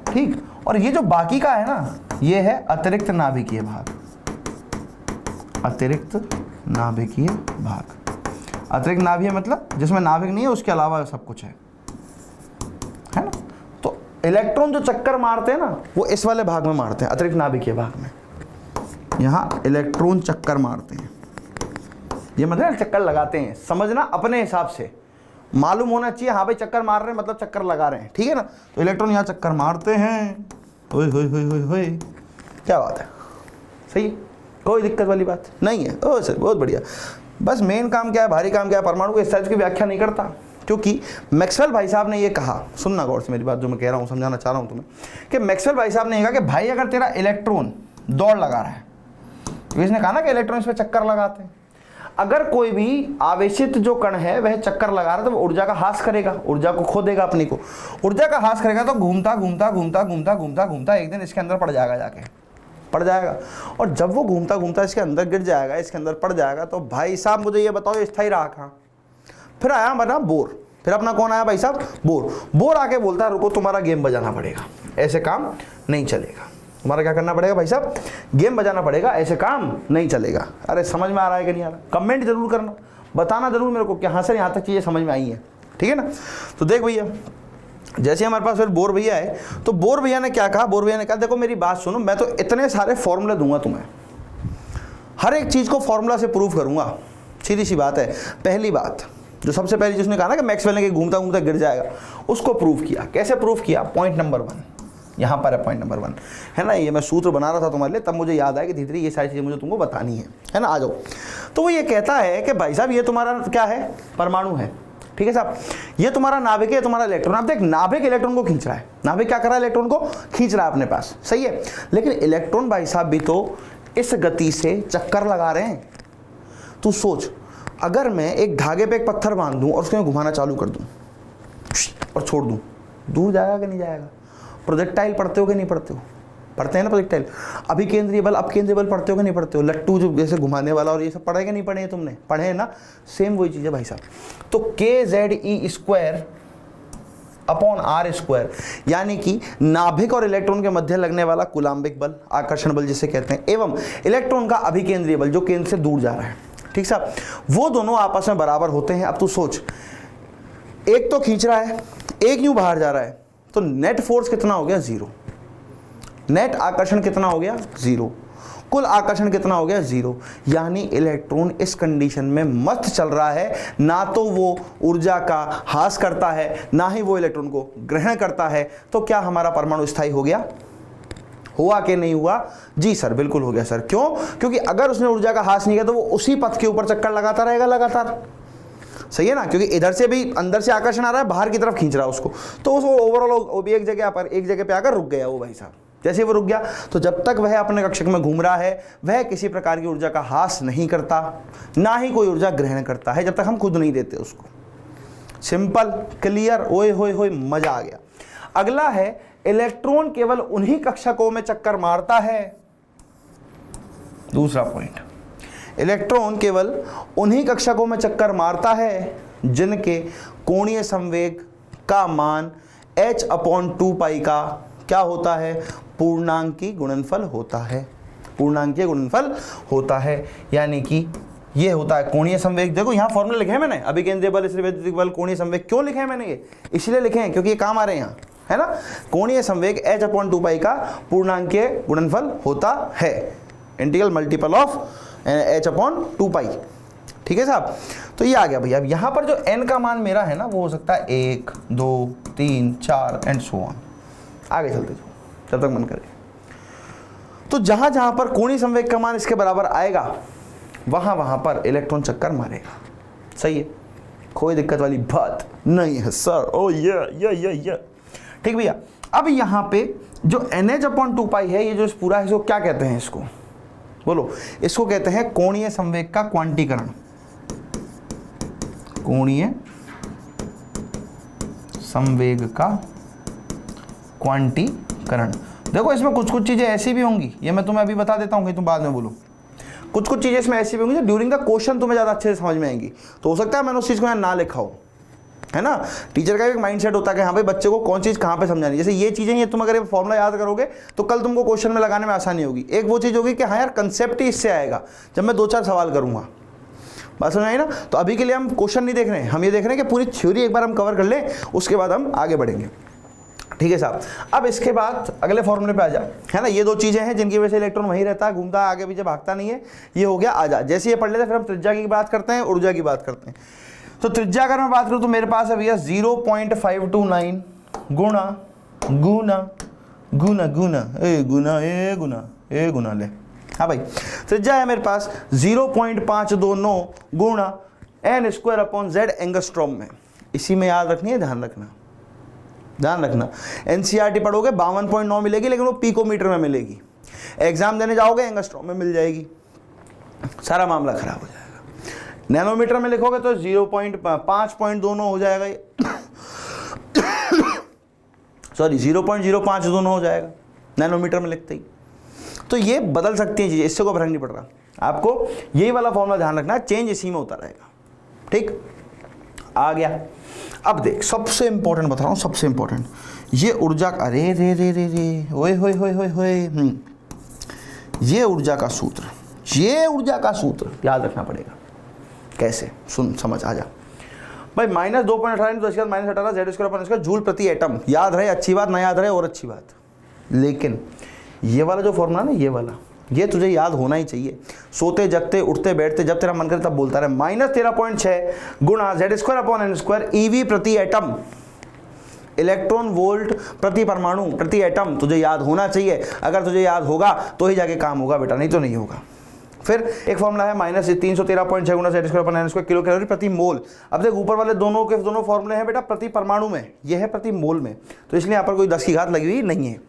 ठीक। और ये जो बाकी का है ना, ये है अतिरिक्त नाभिकीय भाग, अतिरिक्त नाभिकीय भाग। अतिरिक्त नाभिकीय मतलब जिसमें नाभिक नहीं है, उसके अलावा सब कुछ है ना। तो इलेक्ट्रॉन जो चक्कर मारते हैं ना, वो इस वाले भाग में मारते हैं, अतिरिक्त नाभिकीय भाग में। यहाँ इलेक्ट्रॉन चक्कर मारते हैं, ये मतलब चक्कर लगाते हैं, समझना अपने हिसाब से, मालूम होना चाहिए हाँ भाई चक्कर मार रहे हैं मतलब चक्कर लगा रहे हैं, ठीक है ना। तो इलेक्ट्रॉन यहाँ चक्कर मारते हैं, ओए होए होए होए होए, क्या बात है, सही है, कोई दिक्कत वाली बात नहीं है। ओ सर बहुत बढ़िया। बस मेन काम क्या है, भारी काम क्या है, परमाणु को इस साइज की व्याख्या नहीं करता, क्योंकि मैक्सवेल भाई साहब ने ये कहा, सुनना गौर से मेरी बात जो मैं कह रहा हूँ, समझाना चाह रहा हूँ तुम्हें, कि मैक्सवेल भाई साहब ने कहा कि भाई अगर तेरा इलेक्ट्रॉन दौड़ लगा रहा है, तो इसने कहा ना कि इलेक्ट्रॉन इस पर चक्कर लगाते हैं, अगर कोई भी आवेशित जो कण है वह चक्कर लगा रहा है तो वो ऊर्जा का ह्रास करेगा, ऊर्जा को खो देगा अपनी को, ऊर्जा का ह्रास करेगा तो घूमता घूमता घूमता घूमता घूमता घूमता एक दिन इसके अंदर पड़ जाएगा, जाके पड़ जाएगा। और जब वो घूमता घूमता इसके अंदर गिर जाएगा, इसके अंदर पड़ जाएगा, तो भाई साहब मुझे ये बताओ ये स्थायी रहा कहाँ? फिर आया बना बोर, फिर अपना कौन आया भाई साहब? बोर। बोर आके बोलता है रुको तुम्हारा गेम बजाना पड़ेगा, ऐसे काम नहीं चलेगा, तुम्हारा क्या करना पड़ेगा भाई साहब? गेम बजाना पड़ेगा, ऐसे काम नहीं चलेगा। अरे समझ में आ रहा है कि नहीं आ रहा? कमेंट जरूर करना, बताना जरूर मेरे को कि हाँ सर यहाँ तक चीज़ें समझ में आई हैं, ठीक है ना। तो देख भैया, जैसे हमारे पास फिर बोर भैया है, तो बोर भैया ने क्या कहा? बोर भैया ने कहा देखो मेरी बात सुनो, मैं तो इतने सारे फॉर्मूले दूंगा तुम्हें, हर एक चीज़ को फॉर्मूला से प्रूव करूंगा, सीधी सी बात है। पहली बात जो सबसे पहली जिसने कहा ना कि मैक्सवेल ने घूमता घूमता गिर जाएगा, उसको प्रूव किया। कैसे प्रूव किया? पॉइंट नंबर 1 यहाँ पर है, पॉइंट नंबर 1 है ना। ये मैं सूत्र बना रहा था तुम्हारे लिए, तब मुझे याद आया कि धीरे धीरे ये सारी चीज़ें मुझे तुमको बतानी है ना। आ जाओ। तो वो ये कहता है कि भाई साहब ये तुम्हारा क्या है? परमाणु है, ठीक है साहब। ये तुम्हारा नाभिक है, तुम्हारा इलेक्ट्रॉन। आप देख नाभिक इलेक्ट्रॉन को खींच रहा है, नाभिक क्या कर रहा है? इलेक्ट्रॉन को खींच रहा है अपने पास, सही है। लेकिन इलेक्ट्रॉन भाई साहब भी तो इस गति से चक्कर लगा रहे हैं। तू सोच, अगर मैं एक धागे पे एक पत्थर बांध दूं और उसको मैं घुमाना चालू कर दूं और छोड़ दूं, दूर जाएगा कि नहीं जाएगा? प्रोजेक्टाइल पढ़ते हो कि नहीं पढ़ते हो? पढ़ते हैं ना प्रोजेक्टाइल। अभी केंद्रीय बल, अब केंद्रीय बल पढ़ते हो कि नहीं पढ़ते हो? लट्टू जो जैसे घुमाने वाला और ये सब पढ़े कि नहीं पढ़े? तुमने पढ़े हैं ना, सेम वही चीज़ है भाई साहब। तो kZe² अपॉन r², यानी कि नाभिक और इलेक्ट्रॉन के मध्य लगने वाला कूलाम्बिक बल, आकर्षण बल जिसे कहते हैं, एवं इलेक्ट्रॉन का अभिकेंद्रीय बल जो केंद्र से दूर जा रहा है, ठीक साहब, वो दोनों आपस में बराबर होते हैं। अब तू सोच, एक तो खींच रहा है, एक यूं बाहर जा रहा है, तो नेट फोर्स कितना हो गया? 0। नेट आकर्षण कितना हो गया? 0। कुल आकर्षण कितना हो गया? 0। यानी इलेक्ट्रॉन इस कंडीशन में मस्त चल रहा है, ना तो वो ऊर्जा का ह्रास करता है, ना ही वो इलेक्ट्रॉन को ग्रहण करता है। तो क्या हमारा परमाणु स्थायी हो गया? हुआ कि नहीं हुआ? जी सर बिल्कुल हो गया सर। क्यों? क्योंकि अगर उसने ऊर्जा का ह्रास नहीं किया तो वो उसी पथ के ऊपर चक्कर लगाता रहेगा लगातार, सही है ना। क्योंकि इधर से भी अंदर से आकर्षण आ रहा है, बाहर की तरफ खींच रहा है उसको, तो उसको ओवरऑल एक जगह पे आकर रुक गया वो भाई साहब। जैसे वो रुक गया तो जब तक वह अपने कक्षक में घूम रहा है, वह किसी प्रकार की ऊर्जा का ह्रास नहीं करता, ना ही कोई ऊर्जा ग्रहण करता है, जब तक हम खुद नहीं देते उसको। सिंपल, क्लियर, ओए होए होए, मजा आ गया। अगला है, इलेक्ट्रॉन केवल उन्हीं कक्षकों में चक्कर मारता है। दूसरा पॉइंट, इलेक्ट्रॉन केवल उन्हीं कक्षकों में चक्कर मारता है जिनके कोणीय संवेग का मान h/2π का क्या होता है? पूर्णांकी गुणनफल होता है, पूर्णांकीय गुणनफल होता है। यानी कि ये होता है कोणीय संवेग। देखो यहाँ फॉर्मूला लिखे हैं मैंने, अभिकेंद्रीय बल, स्थितिज बल, कोणीय संवेग। क्यों लिखे हैं मैंने ये? इसलिए लिखे हैं क्योंकि ये काम आ रहे हैं यहाँ, है ना। कोणीय संवेग h/2π का पूर्णांकीय गुणनफल होता है, इंटीग्रल मल्टीपल ऑफ h/2π, ठीक है साहब। तो ये आ गया भैया। अब यहाँ पर जो n का मान मेरा है ना, वो हो सकता है 1, 2, 3, 4 एंड सो ऑन। आगे चलते जाओ जब तक मन करे। तो जहां जहां पर कोणीय संवेग का मान इसके बराबर आएगा, वहां वहां पर इलेक्ट्रॉन चक्कर मारेगा, सही है, कोई दिक्कत वाली बात नहीं है सर। ओ ये ठीक भैया। अब यहाँ पे जो NH/2π है, ये जो पूरा है, इसको क्या कहते हैं? इसको बोलो। इसको कहते हैं कोणीय संवेग का क्वांटीकरण, कोणीय संवेग का क्वांटीकरण। देखो इसमें कुछ कुछ चीजें ऐसी भी होंगी, ये मैं तुम्हें अभी बता देता हूँ कि तुम बाद में बोलो। कुछ कुछ चीज़ें इसमें ऐसी भी होंगी जो ड्यूरिंग द क्वेश्चन तुम्हें ज़्यादा अच्छे से समझ में आएंगी। तो हो सकता है मैंने उस चीज़ को यहाँ ना लिखा हो, है ना। टीचर का एक माइंडसेट होता है कि हाँ भाई बच्चे को कौन चीज़ कहाँ पे समझानी। जैसे ये चीज़ें ये तुम अगर ये फॉर्मूला याद करोगे तो कल तुमको क्वेश्चन में लगाने में आसानी होगी। एक वो चीज़ होगी कि हाँ यार कंसेप्ट ही इससे आएगा जब मैं 2-4 सवाल करूँगा, बात समझ आई ना। तो अभी के लिए हम क्वेश्चन नहीं देख रहे हैं, हम ये देख रहे हैं कि पूरी थ्योरी एक बार हम कवर कर लें, उसके बाद हम आगे बढ़ेंगे। ठीक है साहब। अब इसके बाद अगले फॉर्मूले पे आ जा, है ना। ये दो चीज़ें हैं जिनकी वजह से इलेक्ट्रॉन वहीं रहता है, घूमता है, आगे पीछे भागता नहीं है। ये हो गया आ जा। जैसे ये पढ़ लेते फिर हम त्रिज्या की बात करते हैं, ऊर्जा की बात करते हैं। तो त्रिज्या अगर मैं बात करूँ तो मेरे पास है भैया 0.529 गुणा गुना गुना गुना ए गुना ए गुना ए गुना ले। हाँ भाई, त्रिज्या है मेरे पास 0.529 गुणा n² एंगस्ट्रॉम में। इसी में याद रखनी है, ध्यान रखना, ध्यान रखना। एनसीईआरटी पढ़ोगे 52.9 मिलेगी, लेकिन वो पिकोमीटर में मिलेगी। एग्जाम देने जाओगे एंगस्ट्रॉम में मिल जाएगी, सारा मामला खराब हो जाएगा। नैनोमीटर में लिखोगे तो 0.529 हो जाएगा, सॉरी 0.052 हो जाएगा नैनोमीटर में लिखते ही। तो ये बदल सकती हैं चीज़ें, इससे कोई फर्क नहीं पड़ रहा। आपको यही वाला फॉर्मूला ध्यान रखना, चेंज इसी में होता रहेगा। ठीक, आ गया। अब देख सबसे इंपॉर्टेंट बता रहा हूँ, सबसे इंपॉर्टेंट ये ऊर्जा, अरे रे रे रे रे ओए होए होए होए होए, ये ऊर्जा का सूत्र, ये ऊर्जा का सूत्र याद रखना पड़ेगा। कैसे, सुन समझ आ जा भाई। -2.18 -18 जूल प्रति एटम। याद रहे अच्छी बात, ना याद रहे और अच्छी बात। लेकिन ये वाला जो फॉर्मूला ना, ये वाला, ये तुझे याद होना ही चाहिए। सोते जगते उठते बैठते जब तेरा मन करे तब बोलता रहे। -13.6 गुणा Z²/n² EV प्रति एटम, इलेक्ट्रॉन वोल्ट प्रति परमाणु प्रति एटम, तुझे याद होना चाहिए। अगर तुझे याद होगा तो ही जाके काम होगा बेटा, नहीं तो नहीं होगा। फिर एक फॉर्मूला है -313.6 गुणा Z²/n² किलो कैलोरी प्रति मोल। अब देख ऊपर वाले दोनों के दोनों फॉर्मूले हैं बेटा प्रति परमाणु में, यह है प्रति मोल में, तो इसलिए यहाँ पर कोई 10 की घात लगी हुई नहीं है।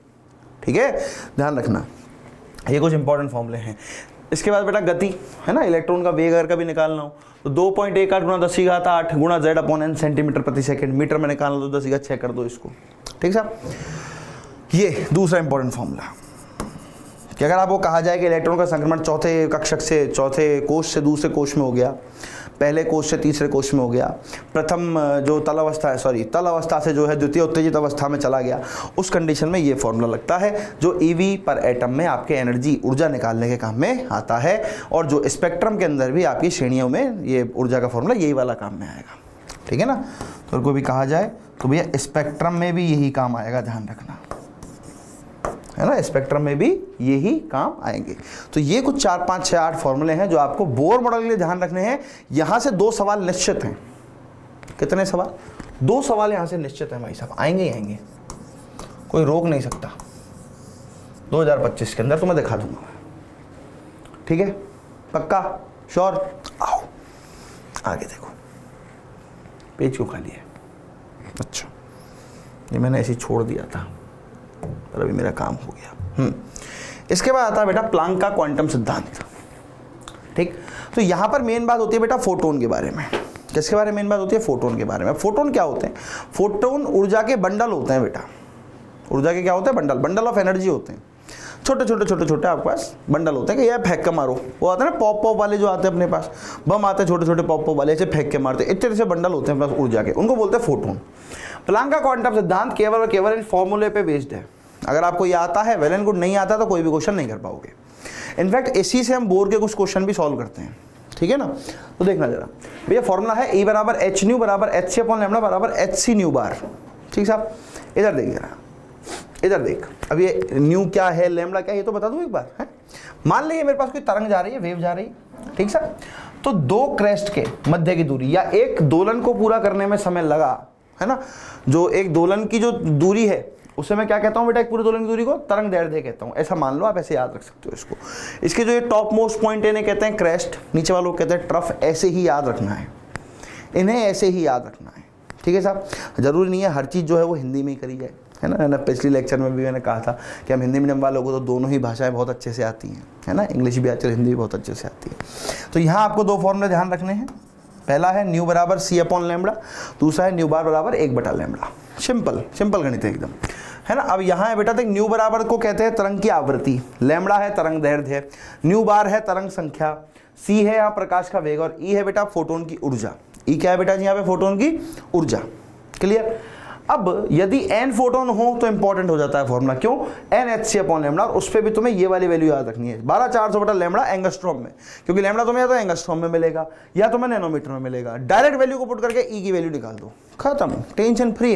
ठीक है, ध्यान रखना, ये कुछ इंपॉर्टेंट फॉर्मूले हैं। इसके बाद बेटा गति, है ना, इलेक्ट्रॉन का वेग अगर कभी निकालना हो तो 2.18 गुणा 10⁸ गुणा Z/n सेंटीमीटर प्रति सेकंड। मीटर में निकालना तो 10⁶ कर दो इसको। ठीक साहब, ये दूसरा इंपॉर्टेंट फॉर्मूला कि अगर आपको कहा जाए कि इलेक्ट्रॉन का संक्रमण चौथे कक्षक से, चौथे कोश से दूसरे कोश में हो गया, पहले कोश से तीसरे कोश में हो गया, प्रथम जो तल अवस्था है, सॉरी तल अवस्था से जो है द्वितीय उत्तेजित अवस्था में चला गया, उस कंडीशन में ये फॉर्मूला लगता है जो EV पर एटम में आपके एनर्जी ऊर्जा निकालने के काम में आता है। और जो स्पेक्ट्रम के अंदर भी आपकी श्रेणियों में ये ऊर्जा का फॉर्मूला यही वाला काम में आएगा। ठीक है ना। तो कोई भी कहा जाए तो भैया स्पेक्ट्रम में भी यही काम आएगा, ध्यान रखना, है ना। स्पेक्ट्रम में भी यही काम आएंगे। तो ये कुछ 4, 5, 6, 8 फॉर्मूले हैं जो आपको बोर मॉडल के लिए ध्यान रखने हैं। यहां से 2 सवाल निश्चित हैं। कितने सवाल? 2 सवाल यहां से निश्चित हैं भाई साहब, आएंगे ही आएंगे, कोई रोक नहीं सकता। 2025 के अंदर तो मैं दिखा दूंगा। ठीक है, पक्का, श्योर। आओ आगे देखो, पेज क्यों खाली है? अच्छा, ये मैंने ऐसे ही छोड़ दिया था, पर अभी मेरा काम हो गया। इसके बाद आता है बेटा प्लांक का क्वांटम सिद्धांत। ठीक, तो यहां पर मेन बात होती है बेटा फोटोन के बारे में। किसके बारे में मेन बात होती है? फोटोन के बारे में। फोटोन क्या होते हैं? फोटोन ऊर्जा के बंडल होते हैं बेटा। ऊर्जा के क्या होते हैं? बंडल, बंडल ऑफ एनर्जी होते हैं। छोटे छोटे छोटे छोटे आपके पास बंडल होते हैं कि यार फेंक के मारो। वो आते हैं ना पॉप पॉप वाले जो आते हैं अपने पास, बम आते हैं छोटे छोटे पॉप पॉप वाले, ऐसे फेंक के मारते हैं। इतने तरह से बंडल होते हैं अपने ऊर्जा के, उनको बोलते हैं फोटोन। प्लांक का क्वांटम सिद्धांत केवल और केवल इन फॉर्मूले पे बेस्ड है। अगर आपको ये आता है वेल एंड गुड, नहीं आता तो कोई भी क्वेश्चन नहीं कर पाओगे। इनफैक्ट इसी से हम बोर्ड के कुछ क्वेश्चन भी सॉल्व करते हैं। ठीक है ना। तो देखना जरा भैया, फॉर्मूला है E बराबर h न्यू बराबर hc/λ बराबर hc न्यू बार। ठीक साहब, इधर देख जरा, इधर देख। अब ये न्यू क्या है, लैम्बडा क्या है, ये तो बता दूं एक बार है। मान लीजिए मेरे पास कोई तरंग जा रही है, वेव जा रही है। ठीक साहब, तो 2 क्रेस्ट के मध्य की दूरी या एक दोलन को पूरा करने में समय लगा, है ना। जो एक दोलन की जो दूरी है उसे मैं क्या कहता हूँ बेटा? एक पूरे दोलन की दूरी को तरंग दैर्ध्य कहता हूँ। ऐसा मान लो, आप ऐसे याद रख सकते हो इसको। इसके जो ये टॉप मोस्ट पॉइंट है इन्हें कहते हैं क्रेस्ट, नीचे वालों को कहते हैं ट्रफ। ऐसे ही याद रखना है, इन्हें ऐसे ही याद रखना है। ठीक है साहब, जरूरी नहीं है हर चीज़ जो है वो हिंदी में ही करी जाए, है ना। पिछली लेक्चर में भी मैंने कहा था कि हम हिंदी मीडियम वालों को तो दोनों ही भाषाएं बहुत अच्छे से आती हैं, है ना। इंग्लिश भी आती है, हिंदी भी बहुत अच्छे से आती है। तो यहाँ आपको 2 फॉर्मूले ध्यान रखने हैं। पहला है न्यू बराबर c/λ, दूसरा है न्यू बार बराबर 1/λ। सिंपल सिंपल गणित है एकदम। है ना। अब यहाँ है बेटा, देख न्यू बराबर को कहते हैं तरंग की आवृत्ति, लैम्बडा है तरंग दैर्ध्य, न्यू बार है तरंग संख्या, सी है यहाँ प्रकाश का वेग और ई है बेटा फोटोन की ऊर्जा। ई क्या है बेटा जी यहाँ पे, फोटोन की ऊर्जा। क्लियर। अब यदि n फोटोन हो तो इंपॉर्टेंट हो जाता है फॉर्मूला, क्यों, n hc अपॉन लैम्बडा, और उस पर भी तुम्हें ये वाली वैल्यू याद रखनी है 12400 बटा लैम्बडा एंगस्ट्रॉम में, क्योंकि लैम्बडा तुम्हें या तो एंगस्ट्रॉम में मिलेगा या तुम्हें नैनोमीटर में मिलेगा। डायरेक्ट वैल्यू को पुट करके ई की वैल्यू निकाल दो, खत्म, टेंशन फ्री,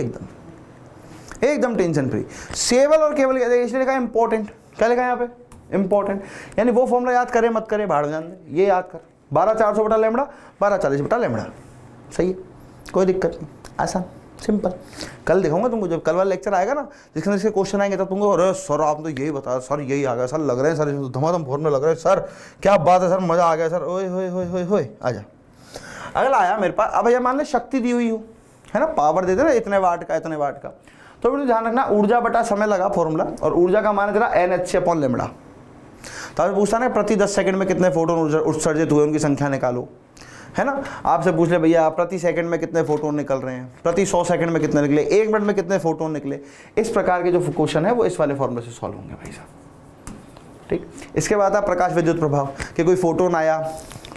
एकदम टेंशन फ्री। केवल और केवल इसलिए लिखा है इंपॉर्टेंट, क्या लिखा है यहाँ पे, इंपॉर्टेंट, यानी वो फॉर्मूला याद करे मत करे भाड़ जान दे, ये याद कर 12400 बटा लैम्बडा 1240 बटा लैम्बडा, सही है, कोई दिक्कत नहीं, आसान सिंपल। कल दिखाऊंगा तुमको, जब कल वाला लेक्चर आएगा ना जिसके अंदर इसके क्वेश्चन आएंगे, तब तुमको अरे सर आप तो यही बताया सर, यही आ गया सर, लग रहे हैं सर धमाधम फॉर्मूला लग रहे हैं सर, क्या बात है सर, मजा आ गया सर, ओए होए होए होए होए। आजा अगला आया मेरे पास। अब भैया मान ले शक्ति दी हुई हो, है ना, पावर देते ना इतने वाट का इतने वाट का, तो बिल्कुल ध्यान रखना ऊर्जा बटा समय लगा फॉर्मूला, और ऊर्जा का मान है तेरा NHc अपॉन लैम्बडा। तो आपसे पूछता ना प्रति 10 सेकंड में कितने फोटोन उत्सर्जित हुए, उनकी संख्या निकालो, है ना। आपसे पूछ ले भैया प्रति सेकंड में कितने फोटोन निकल रहे हैं, प्रति 100 सेकंड में कितने निकले, 1 मिनट में कितने फोटोन निकले, इस प्रकार के जो क्वेश्चन है वो इस वाले फॉर्मूले से सॉल्व होंगे भाई साहब, ठीक। इसके बाद आप प्रकाश विद्युत प्रभाव कि कोई फोटोन आया,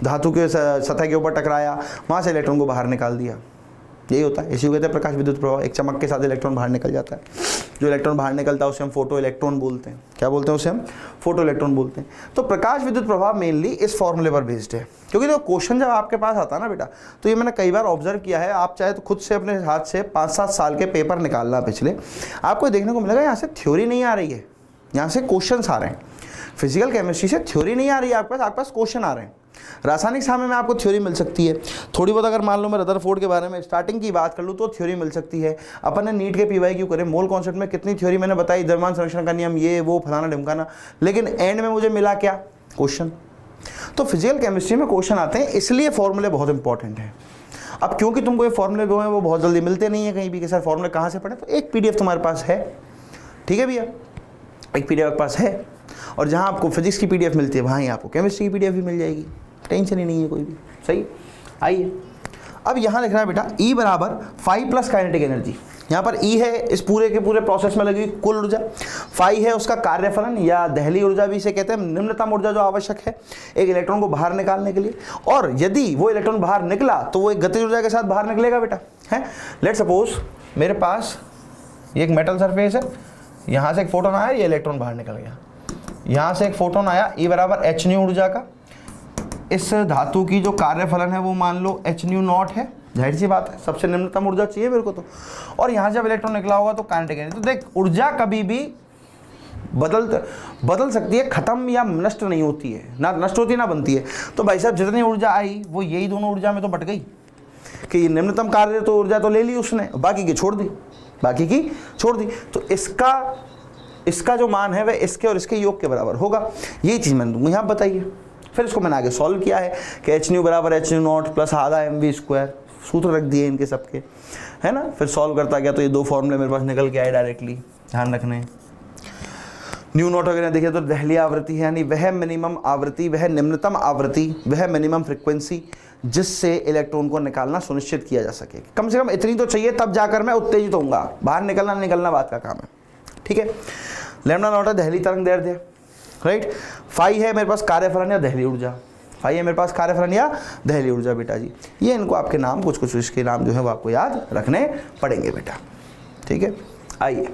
धातु के सतह के ऊपर टकराया, वहाँ से इलेक्ट्रॉन को बाहर निकाल दिया, यही होता है, इसी को कहते हैं प्रकाश विद्युत प्रभाव। एक चमक के साथ इलेक्ट्रॉन बाहर निकल जाता है, जो इलेक्ट्रॉन बाहर निकलता है उसे हम फोटो इलेक्ट्रॉन बोलते हैं, क्या बोलते हैं, उसे हम फोटो इलेक्ट्रॉन बोलते हैं। तो प्रकाश विद्युत प्रभाव मेनली इस फॉर्मूले पर बेस्ड है, क्योंकि देखो क्वेश्चन जब आपके पास आता है ना बेटा, तो ये मैंने कई बार ऑब्जर्व किया है, आप चाहे तो खुद से अपने हाथ से 5-7 साल के पेपर निकालना पिछले, आपको देखने को मिलेगा यहाँ से थ्योरी नहीं आ रही है, यहाँ से क्वेश्चन आ रहे हैं। फिजिकल केमिस्ट्री से थ्योरी नहीं आ रही है आपके पास क्वेश्चन आ रहे हैं। रासायनिक साम्य में आपको थ्योरी मिल सकती है थोड़ी बहुत, अगर मान लो मैं रदरफोर्ड के बारे में स्टार्टिंग की बात कर लूँ तो थ्योरी मिल सकती है। अपन ने नीट के PYQ करे, मोल कॉन्सेप्ट में कितनी थ्योरी मैंने बताई, द्रव्यमान संरक्षण का नियम, ये वो फलाना ढिमकाना, लेकिन एंड में मुझे मिला क्या, क्वेश्चन। तो फिजिकल केमिस्ट्री में क्वेश्चन आते हैं, इसलिए फॉर्मूले बहुत इंपॉर्टेंट है। अब क्योंकि तुमको ये फॉर्मूले जो है वो बहुत जल्दी मिलते नहीं है कहीं भी कि सर फॉर्मूले कहाँ से पढ़े, तो एक PDF तुम्हारे पास है, ठीक है भैया, एक PDF आपके पास है, और जहाँ आपको फिजिक्स की PDF मिलती है वहाँ ही आपको केमिस्ट्री की PDF भी मिल जाएगी, टेंशन ही नहीं है कोई भी, सही। आइए अब यहाँ लिखना है बेटा E बराबर फाई प्लस काइनेटिक एनर्जी। यहाँ पर E है इस पूरे के पूरे प्रोसेस में लगी कुल ऊर्जा, फाई है उसका कार्यफलन या दहली ऊर्जा भी इसे कहते हैं, निम्नतम ऊर्जा जो आवश्यक है एक इलेक्ट्रॉन को बाहर निकालने के लिए, और यदि वो इलेक्ट्रॉन बाहर निकला तो वो एक गतिज ऊर्जा के साथ बाहर निकलेगा बेटा, है। लेट सपोज मेरे पास ये एक मेटल सरफेस है, यहाँ से एक फोटोन आया, ये इलेक्ट्रॉन बाहर निकल गया, यहाँ से एक फोटोन आया, E बराबर h न्यू ऊर्जा का, इस धातु की जो कार्यफलन है वो मान लो h न्यू नॉट है, जाहिर सी बात है सबसे निम्नतम ऊर्जा चाहिए मेरे को तो, और यहाँ जब इलेक्ट्रॉन निकला होगा तो काइनेटिक एनर्जी। तो देख ऊर्जा कभी भी बदल सकती है, खत्म या नष्ट नहीं होती है, ना नष्ट होती ना बनती है। तो भाई साहब जितनी ऊर्जा आई वो यही दोनों ऊर्जा में तो बट गई कि निम्नतम कार्य तो ऊर्जा तो ले ली उसने, बाकी की छोड़ दी, तो इसका जो मान है वह इसके और इसके योग के बराबर होगा, यही चीज़ मैंने तुमको यहाँ बताई है। फिर इसको मैंने आगे सॉल्व किया है कि h न्यू बराबर h न्यू नॉट प्लस आधा mv², सूत्र रख दिए इनके सबके, है ना। फिर सॉल्व करता गया तो ये दो फॉर्मूले मेरे पास निकल के आए डायरेक्टली, ध्यान रखने। न्यू नॉट अगर देखिए तो दहली आवृत्ति है, यानी वह मिनिमम आवृत्ति, वह निम्नतम आवृत्ति, वह मिनिमम फ्रिक्वेंसी जिससे इलेक्ट्रॉन को निकालना सुनिश्चित किया जा सके। कम से कम इतनी तो चाहिए, तब जाकर मैं उत्तेजित होऊंगा, बाहर निकलना बात का काम है, ठीक है। लैम्बडा नॉट है दहली तरंग दैर्ध्य, राइट। फाई है मेरे पास कार्यफलन या दहली ऊर्जा, फाई है मेरे पास कार्यफलन या दहली ऊर्जा बेटा जी। ये इनको आपके नाम कुछ इसके नाम जो है वो आपको याद रखने पड़ेंगे बेटा, ठीक है। आइए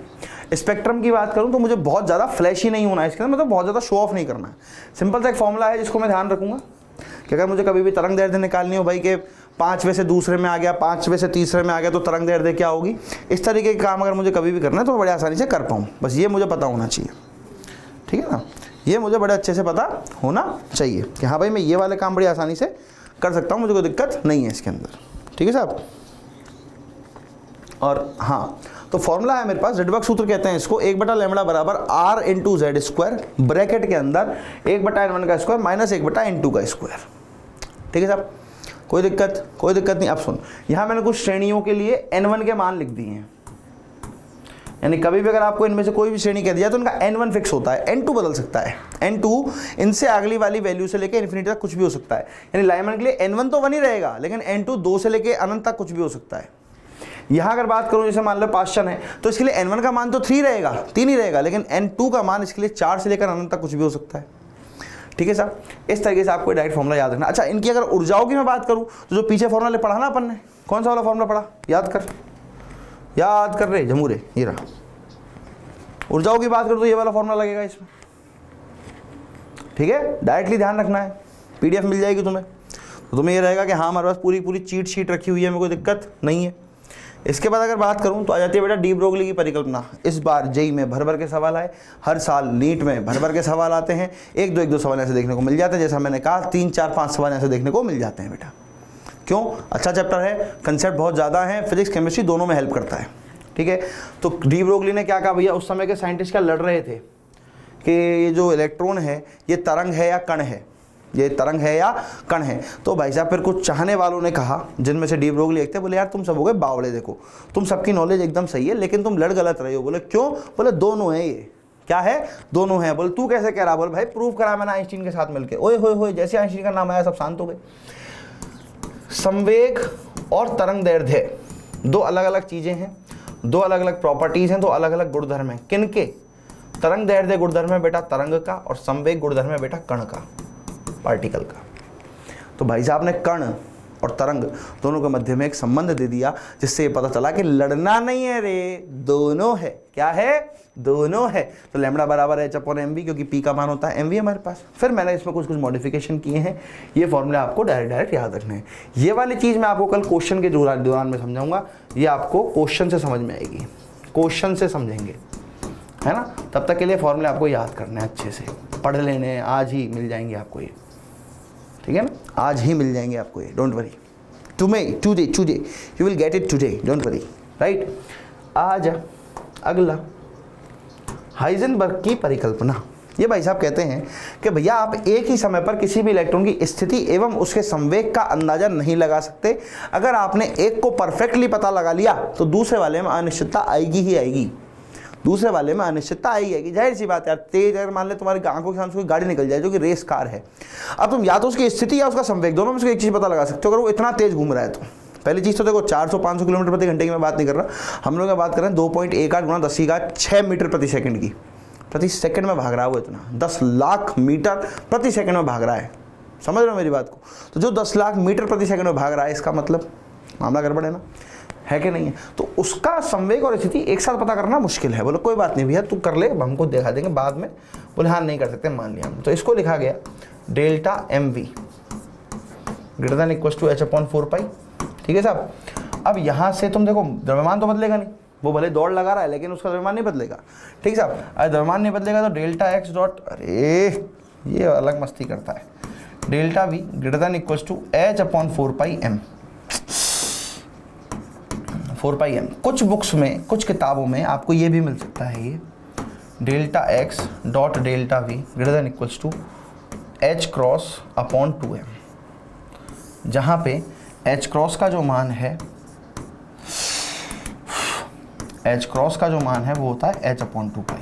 स्पेक्ट्रम की बात करूं तो मुझे बहुत ज़्यादा फ्लैशी नहीं होना है इसके अंदर, मतलब बहुत ज़्यादा शो ऑफ नहीं करना है। सिंपल सा एक फॉर्मूला है जिसको मैं ध्यान रखूंगा कि अगर मुझे कभी भी तरंग दैर्ध्य निकालनी हो भाई के 5वें से दूसरे में आ गया, 5वें से तीसरे में आ गया, तो तरंग दैर्ध्य क्या होगी, इस तरीके के काम अगर मुझे कभी भी करना है तो मैं बड़े आसानी से कर पाऊँ, बस ये मुझे पता होना चाहिए, ठीक है ना। ये मुझे बड़े अच्छे से पता होना चाहिए कि हाँ भाई मैं ये वाले काम बड़ी आसानी से कर सकता हूँ, मुझे कोई दिक्कत नहीं है इसके अंदर, ठीक है साहब। और हाँ तो फॉर्मूला है मेरे पास, रिडबर्ग सूत्र कहते हैं इसको, 1 लैम्बडा बराबर r into Z square, bracket के अंदर 1/n1 का स्क्वायर माइनस 1/n2 का स्क्वायर, ठीक है साहब। कोई दिक्कत नहीं। अब सुन, यहाँ मैंने कुछ श्रेणियों के लिए n1 के मान लिख दिए हैं, यानी कभी भी अगर आपको इनमें से कोई भी श्रेणी कह दिया तो उनका n1 फिक्स होता है, n2 बदल सकता है, n2 इनसे अगली वाली वैल्यू से लेकर इन्फिनिटी तक कुछ भी हो सकता है। यानी लाइमन के लिए n1 तो 1 ही रहेगा, लेकिन n2 2 से लेकर अनंत तक कुछ भी हो सकता है। यहाँ अगर बात करूँ जैसे मान लो 5 क्षण है तो इसके लिए n1 का मान तो 3 रहेगा, 3 ही रहेगा, लेकिन n2 का मान इसके लिए 4 से लेकर अनंत तक कुछ भी हो सकता है। ठीक है साहब, इस तरीके से आपको डायरेक्ट फॉर्मूला याद रखना। अच्छा, इनकी अगर ऊर्जाओं की मैं बात करूँ तो जो पीछे फॉर्मूला पढ़ा ना अपन ने, कौन सा वाला फॉर्मूला पढ़ा, याद कर रहे जमूरे, ये रहा। ऊर्जाओं की बात करूँ तो ये वाला फॉर्मूला लगेगा इसमें। ठीक है, डायरेक्टली ध्यान रखना है, PDF मिल जाएगी तुम्हें, तो तुम्हें ये रहेगा कि हाँ हमारे पास पूरी चीट शीट रखी हुई है, हमें कोई दिक्कत नहीं है। इसके बाद अगर बात करूं तो आ जाती है बेटा डी ब्रोगली की परिकल्पना। इस बार जेई में भर के सवाल आए, हर साल नीट में भर के सवाल आते हैं, एक दो सवाल ऐसे देखने को मिल जाते हैं, जैसा मैंने कहा 3 4 5 सवाल ऐसे देखने को मिल जाते हैं बेटा। क्यों? अच्छा चैप्टर है, कंसेप्ट बहुत ज़्यादा है, फिजिक्स केमिस्ट्री दोनों में हेल्प करता है। ठीक है, तो डी ब्रोगली ने क्या कहा भैया, उस समय के साइंटिस्ट क्या लड़ रहे थे कि ये जो इलेक्ट्रॉन है ये तरंग है या कण है, ये तरंग है या कण है। तो भाई साहब फिर कुछ चाहने वालों ने कहा, जिनमें से डी ब्रोगली एक थे, बोले यार तुम सब हो गए बावड़े, देखो तुम सबकी नॉलेज एकदम सही है लेकिन तुम लड़ गलत रहे हो। बोले क्यों? बोले दोनों है, ये क्या है, दोनों है। बोले तू कैसे कह रहा? बोले भाई प्रूव करा मैंने आइंस्टीन के साथ मिलकर। ओए होए, जैसे आइंस्टीन का नाम आया सब शांत हो गए। संवेग और तरंग दैर्ध्य दो अलग अलग चीजें हैं, दो अलग अलग प्रॉपर्टीज हैं, दो अलग अलग गुणधर्म हैं। किनके? तरंग दैर्ध्य गुणधर्म है बेटा तरंग का, और संवेग गुणधर्म है बेटा कण का, पार्टिकल का। तो भाई साहब ने कण और तरंग दोनों के मध्य में एक संबंध दे दिया, जिससे ये पता चला कि लड़ना नहीं है रे, दोनों है। क्या है? दोनों है। तो लैम्बडा बराबर h/mv, क्योंकि p का मान होता है mv हमारे पास। फिर मैंने इसमें कुछ मॉडिफिकेशन किए हैं, ये फॉर्मूले आपको डायरेक्ट याद रखने हैं। ये वाली चीज़ मैं आपको कल क्वेश्चन के दौरान में समझाऊंगा, ये आपको क्वेश्चन से समझ में आएगी, क्वेश्चन से समझेंगे, है ना। तब तक के लिए फॉर्मूले आपको याद करने हैं, अच्छे से पढ़ लेने, आज ही मिल जाएंगे आपको ये, ठीक है ना, आज ही मिल जाएंगे आपको ये, don't worry. Today you will get it today, don't worry, right. आज अगला हाइजेनबर्ग की परिकल्पना। ये भाई साहब कहते हैं कि भैया आप एक ही समय पर किसी भी इलेक्ट्रॉन की स्थिति एवं उसके संवेग का अंदाजा नहीं लगा सकते। अगर आपने एक को परफेक्टली पता लगा लिया तो दूसरे वाले में अनिश्चितता आएगी ही आएगी, दूसरे वाले में अनिश्चितता आएगी। जाहिर सी बात है यार, तेज अगर मान ले तुम्हारी आंखों के सामने कोई गाड़ी निकल जाए जो कि रेस कार है, अब तुम या तो उसकी स्थिति या उसका संवेग दोनों में से एक चीज़ पता लगा सकते हो अगर वो इतना तेज घूम रहा है तो। पहली चीज़ तो देखो 400-500 किलोमीटर प्रति घंटे की मैं बात नहीं कर रहा, हम लोग बात कर रहे हैं 2.18 × 10⁶ मीटर प्रति सेकंड की, प्रति सेकंड में भाग रहा है वो, इतना 10 लाख मीटर प्रति सेकंड में भाग रहा है। समझ रहे हो मेरी बात को? तो जो 10 लाख मीटर प्रति सेकंड में भाग रहा है, इसका मतलब मामला गड़बड़ है ना, है कि नहीं है? तो उसका संवेग और स्थिति एक साथ पता करना मुश्किल है। बोले कोई बात नहीं भैया, तू कर ले, हमको दिखा देंगे बाद में। बोले हाँ नहीं कर सकते, मान लिया हम। तो इसको लिखा गया डेल्टा mv > h/4π। ठीक है साहब। अब यहाँ से तुम देखो द्रव्यमान तो बदलेगा नहीं, वो भले दौड़ लगा रहा है लेकिन उसका द्रव्यमान नहीं बदलेगा। ठीक साहब, अगर द्रव्यमान नहीं बदलेगा तो डेल्टा x डॉट, अरे ये अलग मस्ती करता है, डेल्टा v > h/4πm 4πm। कुछ बुक्स में, कुछ किताबों में आपको ये भी मिल सकता है, ये delta x dot delta v > h×/2m, जहाँ पे h× का जो मान है, h× का जो मान है वो होता है h/2π।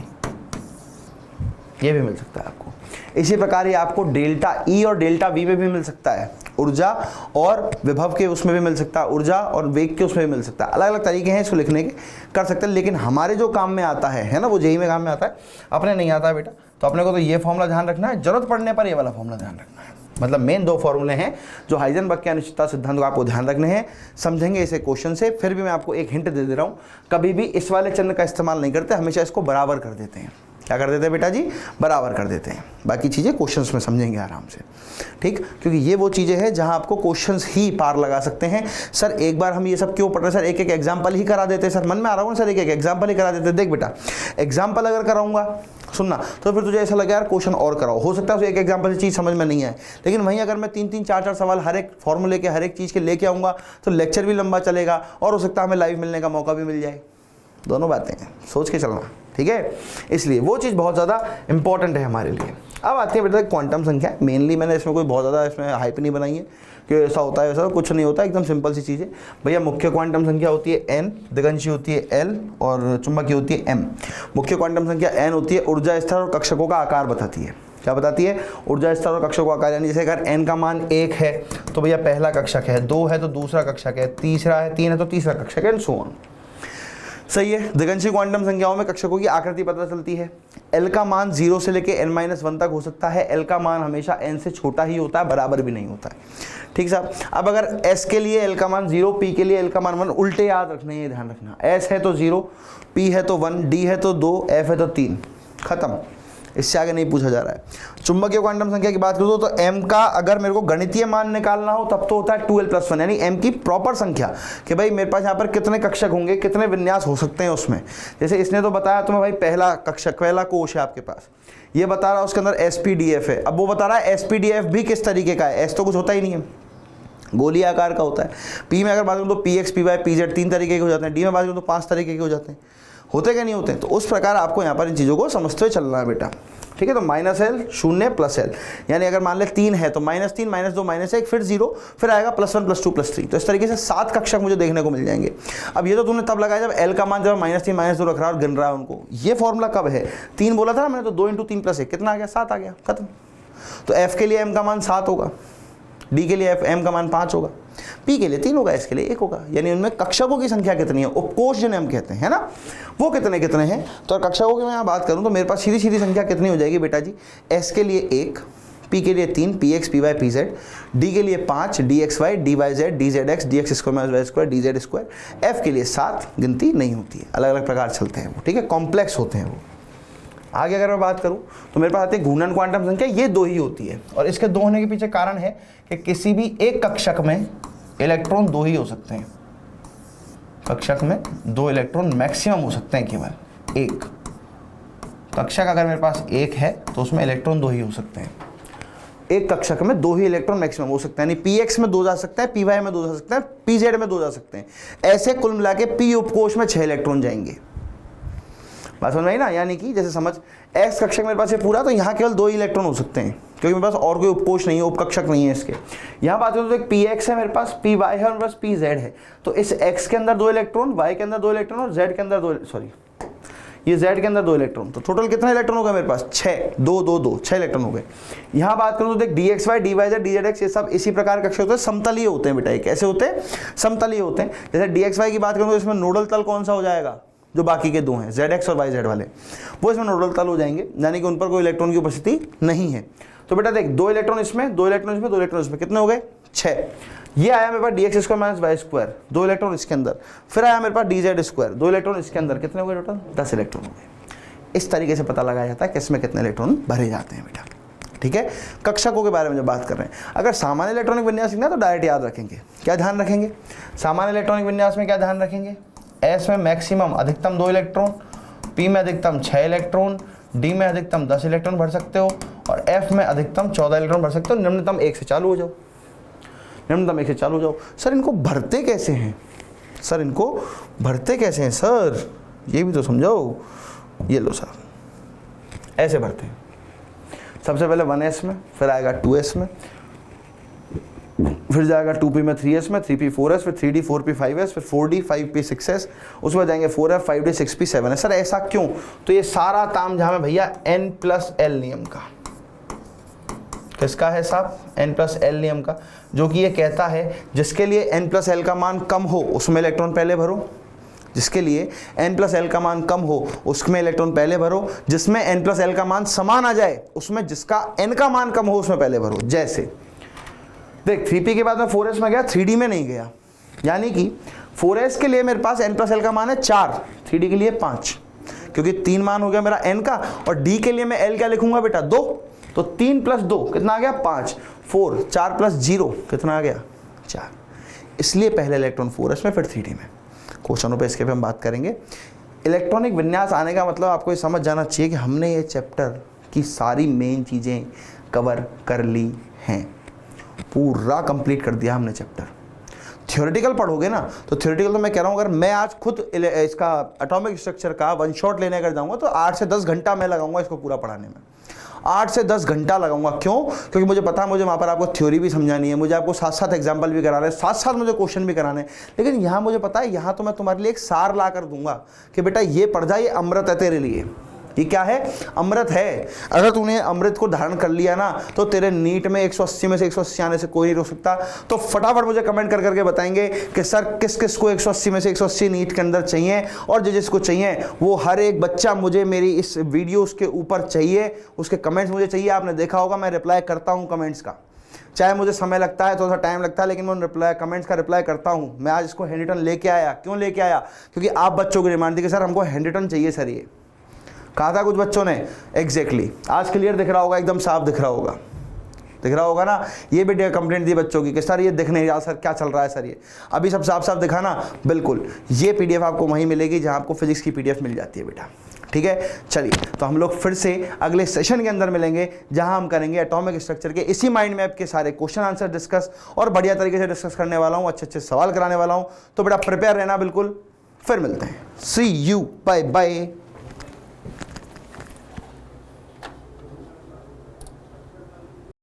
ये भी मिल सकता है आपको। इसी प्रकार ये आपको डेल्टा E और डेल्टा V में भी मिल सकता है, ऊर्जा और विभव के उसमें भी मिल सकता है, ऊर्जा और वेग के उसमें भी मिल सकता है। अलग अलग तरीके हैं इसको लिखने के, कर सकते हैं, लेकिन हमारे जो काम में आता है ना, वो जेईई में काम में आता है, अपने नहीं आता है बेटा। तो अपने को तो ये फॉर्मूला ध्यान रखना है, जरूरत पड़ने पर ये वाला फॉर्मूला ध्यान रखना है। मतलब मेन 2 फॉर्मूले हैं जो हाइजेनबर्ग के अनिश्चितता सिद्धांत को आपको ध्यान रखने हैं, समझेंगे इसे क्वेश्चन से। फिर भी मैं आपको एक हिंट दे रहा हूँ, कभी भी इस वाले चिन्ह का इस्तेमाल नहीं करते, हमेशा इसको बराबर कर देते हैं। क्या कर देते हैं बेटा जी? बराबर कर देते हैं। बाकी चीज़ें क्वेश्चंस में समझेंगे आराम से, ठीक, क्योंकि ये वो चीज़ें हैं जहां आपको क्वेश्चंस ही पार लगा सकते हैं। सर एक बार हम ये सब क्यों पढ़ रहे हैं सर? एक एक एग्जाम्पल ही करा देते हैं सर, मन में आ रहा हूँ सर, एक एक एग्जाम्पल ही करा देते हैं। देख बेटा, एग्जाम्पल अगर कराऊंगा, सुनना, तो फिर तुझे ऐसा लगे यार क्वेश्चन और कराओ, हो सकता है एक एग्जाम्पल से चीज़ समझ में नहीं आए। लेकिन वहीं अगर मैं 3-3, 4-4 सवाल हर एक फॉर्मूले के, हर एक चीज़ के लेके आऊँगा तो लेक्चर भी लंबा चलेगा और हो सकता है हमें लाइव मिलने का मौका भी मिल जाए। दोनों बातें हैं, सोच के चलना, ठीक है। इसलिए वो चीज़ बहुत ज़्यादा इंपॉर्टेंट है हमारे लिए। अब आती है बेटा क्वांटम संख्या। मेनली मैंने इसमें कोई बहुत ज़्यादा इसमें हाइप नहीं बनाई है कि ऐसा होता है, ऐसा कुछ नहीं होता, एकदम सिंपल सी चीज़ है भैया। मुख्य क्वांटम संख्या होती है n, दिगंशी होती है l और चुंबकीय होती है m। मुख्य क्वांटम संख्या n होती है ऊर्जा स्तर और कक्षकों का आकार बताती है, क्या बताती है? ऊर्जा स्तर और कक्षकों का आकार। यानी जैसे अगर n का मान 1 है तो भैया पहला कक्षक है, 2 है तो दूसरा कक्षक है, तीसरा है 3 है तो तीसरा कक्षक है, एंड सो ऑन। सही है। दिगंशी क्वांटम संख्याओं में कक्षकों की आकृति पता चलती है। L का मान 0 से लेके n-1 तक हो सकता है। L का मान हमेशा n से छोटा ही होता है, बराबर भी नहीं होता है। ठीक साहब। अब अगर S के लिए L का मान 0, P के लिए L का मान 1, उल्टे याद रखने, ये ध्यान रखना। S है तो 0, P है तो 1, D है तो 2, F है तो 3, खत्म। इससे आगे नहीं पूछा जा रहा है। चुंबकीय क्वांटम संख्या की बात करूँ तो m का अगर मेरे को गणितीय मान निकालना हो तब तो होता है 2l+1, यानी m की प्रॉपर संख्या कि भाई मेरे पास यहाँ पर कितने कक्षक होंगे, कितने विन्यास हो सकते हैं उसमें। जैसे इसने तो बताया तुम्हें भाई पहला कक्षक, पहला कोश है आपके पास, ये बता रहा है उसके अंदर SPDF है। अब वो बता रहा है SPDF भी किस तरीके का है, S तो कुछ होता ही नहीं है, गोली आकार का होता है। P में अगर बात करूँ तो PX, PY, PZ 3 तरीके के हो जाते हैं। D में बात करूँ तो 5 तरीके के हो जाते हैं। होते क्या नहीं होते? तो उस प्रकार आपको यहाँ पर इन चीज़ों को समझते हुए चलना है बेटा। ठीक है। तो -L 0 +L, यानी अगर मान ले 3 है तो -3 -2 -1 फिर 0, फिर आएगा +1 +2 +3। तो इस तरीके से 7 कक्षक मुझे देखने को मिल जाएंगे। अब ये तो तूने तब लगाया जब L का मान जब -3 -2 रख रहा है और गिन रहा है उनको। ये फॉर्मूला कब है? 3 बोला था ना मैंने, तो 2 × 3 + 1 कितना आ गया? 7 आ गया, खत्म। तो F के लिए M का मान 7 होगा, D के लिए M का मान 5 होगा, P के लिए 3 होगा, S के लिए 1 होगा। यानी उनमें कक्षकों की संख्या कितनी है, उपकोष जिन्हें हम कहते हैं, है ना, वो कितने कितने हैं। तो कक्षकों की मैं यहाँ बात करूँ तो मेरे पास सीधी सीधी संख्या कितनी हो जाएगी बेटा जी? S के लिए 1, P के लिए 3, PX, PY, PZ, D के लिए 5, DXY, DYZ, DZX, DX² DZ², F के लिए 7, गिनती नहीं होती है, अलग अलग प्रकार चलते हैं वो। ठीक है, कॉम्प्लेक्स होते हैं वो। आगे अगर मैं बात करूं तो मेरे पास आती है घूर्णन क्वांटम संख्या, ये 2 ही होती है। और इसके 2 होने के पीछे कारण है कि किसी भी एक कक्षक में इलेक्ट्रॉन 2 ही हो सकते हैं। कक्षक में 2 इलेक्ट्रॉन मैक्सिमम हो सकते हैं, केवल एक कक्षक अगर मेरे पास 1 है तो उसमें इलेक्ट्रॉन 2 ही हो सकते हैं। एक कक्षक में 2 ही इलेक्ट्रॉन मैक्सिमम हो सकते हैं, यानी PX में 2 जा सकते हैं, PY में 2 जा सकते हैं, PZ में 2 जा सकते हैं। ऐसे कुल मिला के P उपकोष में 6 इलेक्ट्रॉन जाएंगे। बात समझ में आई ना? यानी कि जैसे समझ X कक्षक मेरे पास है पूरा, तो यहाँ केवल 2 ही इलेक्ट्रॉन हो सकते हैं क्योंकि मेरे पास और कोई उपकोष नहीं है, उपकक्षक नहीं है इसके। यहाँ बात करूँ तो एक PX है मेरे पास, PY है और मेरे पास PZ है। तो इस X के अंदर 2 इलेक्ट्रॉन, Y के अंदर 2 इलेक्ट्रॉन और Z के अंदर 2, सॉरी ये Z के अंदर 2 इलेक्ट्रॉन। तो टोटल कितना इलेक्ट्रॉन हो गया मेरे पास? 6, 2 2 2 6 इलेक्ट्रॉन हो गए। यहाँ बात करूँ तो देख DXY, DYZ, DZX ये सब इसी प्रकार कक्षक होते हैं, समतलीय होते हैं बेटा। ये कैसे होते हैं? समतलीय होते हैं। जैसे DXY की बात करूँ तो इसमें नोडल तल कौन सा हो जाएगा? जो बाकी के 2 हैं ZX और YZ वाले, वो इसमें नोडल तल हो जाएंगे, यानी कि उन पर कोई इलेक्ट्रॉन की उपस्थिति नहीं है। तो बेटा देख 2 इलेक्ट्रॉन इसमें, 2 इलेक्ट्रॉन इसमें, 2 इलेक्ट्रॉन इसमें, कितने हो गए? 6। ये आया मेरे पास DX² - Y², 2 इलेक्ट्रॉन इसके अंदर। फिर आया मेरे पास DZ², 2 इलेक्ट्रॉन इसके अंदर, कितने हो गए टोटल? 10 इलेक्ट्रॉन हो गए। इस तरीके से पता लगाया जाता है कि इसमें कितने इलेक्ट्रॉन भरे जाते हैं बेटा। ठीक है, कक्षकों के बारे में जब बात कर रहे हैं, अगर सामान्य इलेक्ट्रॉनिक विन्यास लिखना है तो डायरेक्ट याद रखेंगे। क्या ध्यान रखेंगे? सामान्य इलेक्ट्रॉनिक विन्यास में क्या ध्यान रखेंगे? S में मैक्सिमम अधिकतम 2 इलेक्ट्रॉन, P में अधिकतम 6 इलेक्ट्रॉन, D में अधिकतम 10 इलेक्ट्रॉन भर सकते हो और F में अधिकतम 14 इलेक्ट्रॉन भर सकते हो। निम्नतम 1 से चालू हो जाओ, निम्नतम 1 से चालू हो जाओ। सर इनको भरते कैसे हैं? सर इनको भरते कैसे हैं सर? ये भी तो समझाओ। ये लो सर, ऐसे भरते हैं। सबसे पहले 1s में, फिर आएगा 2s में, फिर जाएगा 2p में 3s में, 3p 4s, फिर 3d 4p 5s, फिर 4d 5p 6s, उसमें जाएंगे 4f 5d 6p 7s। Sir ऐसा क्यों? तो ये सारा तामझाम है भैया n+L नियम का। किसका है साहब? n+L नियम का, जो कि ये कहता है जिसके लिए n+L का मान कम हो उसमें इलेक्ट्रॉन पहले भरो, जिसके लिए n+L का मान कम हो उसमें इलेक्ट्रॉन पहले भरो, जिसमें n+L का मान समान आ जाए उसमें जिसका n का मान कम हो उसमें पहले भरो। जैसे देख 3p के बाद में 4s में गया, 3d में नहीं गया, यानी कि 4s के लिए मेरे पास n+L का मान है 4, 3d के लिए 5, क्योंकि 3 मान हो गया मेरा n का, और d के लिए मैं l क्या लिखूंगा बेटा? 2, तो 3 + 2 कितना आ गया? 5, 4, 4 + 0 कितना आ गया? 4। इसलिए पहले इलेक्ट्रॉन 4s में, फिर 3d में। क्वेश्चनों पे इसके पे हम बात करेंगे। इलेक्ट्रॉनिक विन्यास आने का मतलब आपको ये समझ जाना चाहिए कि हमने ये चैप्टर की सारी मेन चीज़ें कवर कर ली हैं, पूरा कंप्लीट कर दिया हमने चैप्टर। थ्योरेटिकल पढ़ोगे ना, तो थ्योरेटिकल तो मैं कह रहा हूँ अगर मैं आज खुद इसका एटॉमिक स्ट्रक्चर का 1 शॉट लेने अगर जाऊँगा तो 8 से 10 घंटा मैं लगाऊंगा इसको पूरा पढ़ाने में। 8 से 10 घंटा लगाऊंगा। क्यों? क्योंकि मुझे पता है मुझे वहाँ पर आपको थ्योरी भी समझानी है, मुझे आपको साथ साथ एग्जाम्पल भी कराना है, साथ साथ मुझे क्वेश्चन भी कराने हैं। लेकिन यहाँ मुझे पता है यहाँ तो मैं तुम्हारे लिए एक सार ला कर दूंगा कि बेटा ये पढ़ जा, ये अमृत है तेरे लिए, ये क्या है? अमृत है। अगर तूने अमृत को धारण कर लिया ना तो तेरे नीट में 180 में से 180 आने से कोई नहीं रोक सकता। तो फटाफट मुझे कमेंट कर करके बताएंगे कि सर किस किस को 180 में से 180 नीट के अंदर चाहिए, और जिसको चाहिए वो हर एक बच्चा मुझे मेरी इस वीडियोस के ऊपर चाहिए, उसके कमेंट्स मुझे चाहिए। आपने देखा होगा मैं रिप्लाई करता हूँ कमेंट्स का, चाहे मुझे समय लगता है, थोड़ा सा टाइम लगता है, लेकिन मैं रिप्लाई कमेंट्स का रिप्लाई करता हूँ। मैं आज इसको हैंड रिटन लेके आया, क्यों लेके आया? क्योंकि आप बच्चों की डिमांड थी कि सर हमको हैंड रिटन चाहिए सर, ये कहा था कुछ बच्चों ने। एग्जैक्टली आज क्लियर दिख रहा होगा, एकदम साफ दिख रहा होगा, दिख रहा होगा ना। ये भी कंप्लेंट दी बच्चों की कि सर ये दिख नहीं रहा सर, क्या चल रहा है सर, ये अभी सब साफ साफ दिखा ना। बिल्कुल, ये पीडीएफ आपको वहीं मिलेगी जहां आपको फिजिक्स की पीडीएफ मिल जाती है बेटा, ठीक है। चलिए तो हम लोग फिर से अगले सेशन के अंदर मिलेंगे जहां हम करेंगे एटॉमिक स्ट्रक्चर के इसी माइंड मैप के सारे क्वेश्चन आंसर डिस्कस, और बढ़िया तरीके से डिस्कस करने वाला हूं, अच्छे अच्छे सवाल कराने वाला हूं। तो बेटा प्रिपेयर रहना बिल्कुल। फिर मिलते हैं, सी यू, बाय बाय।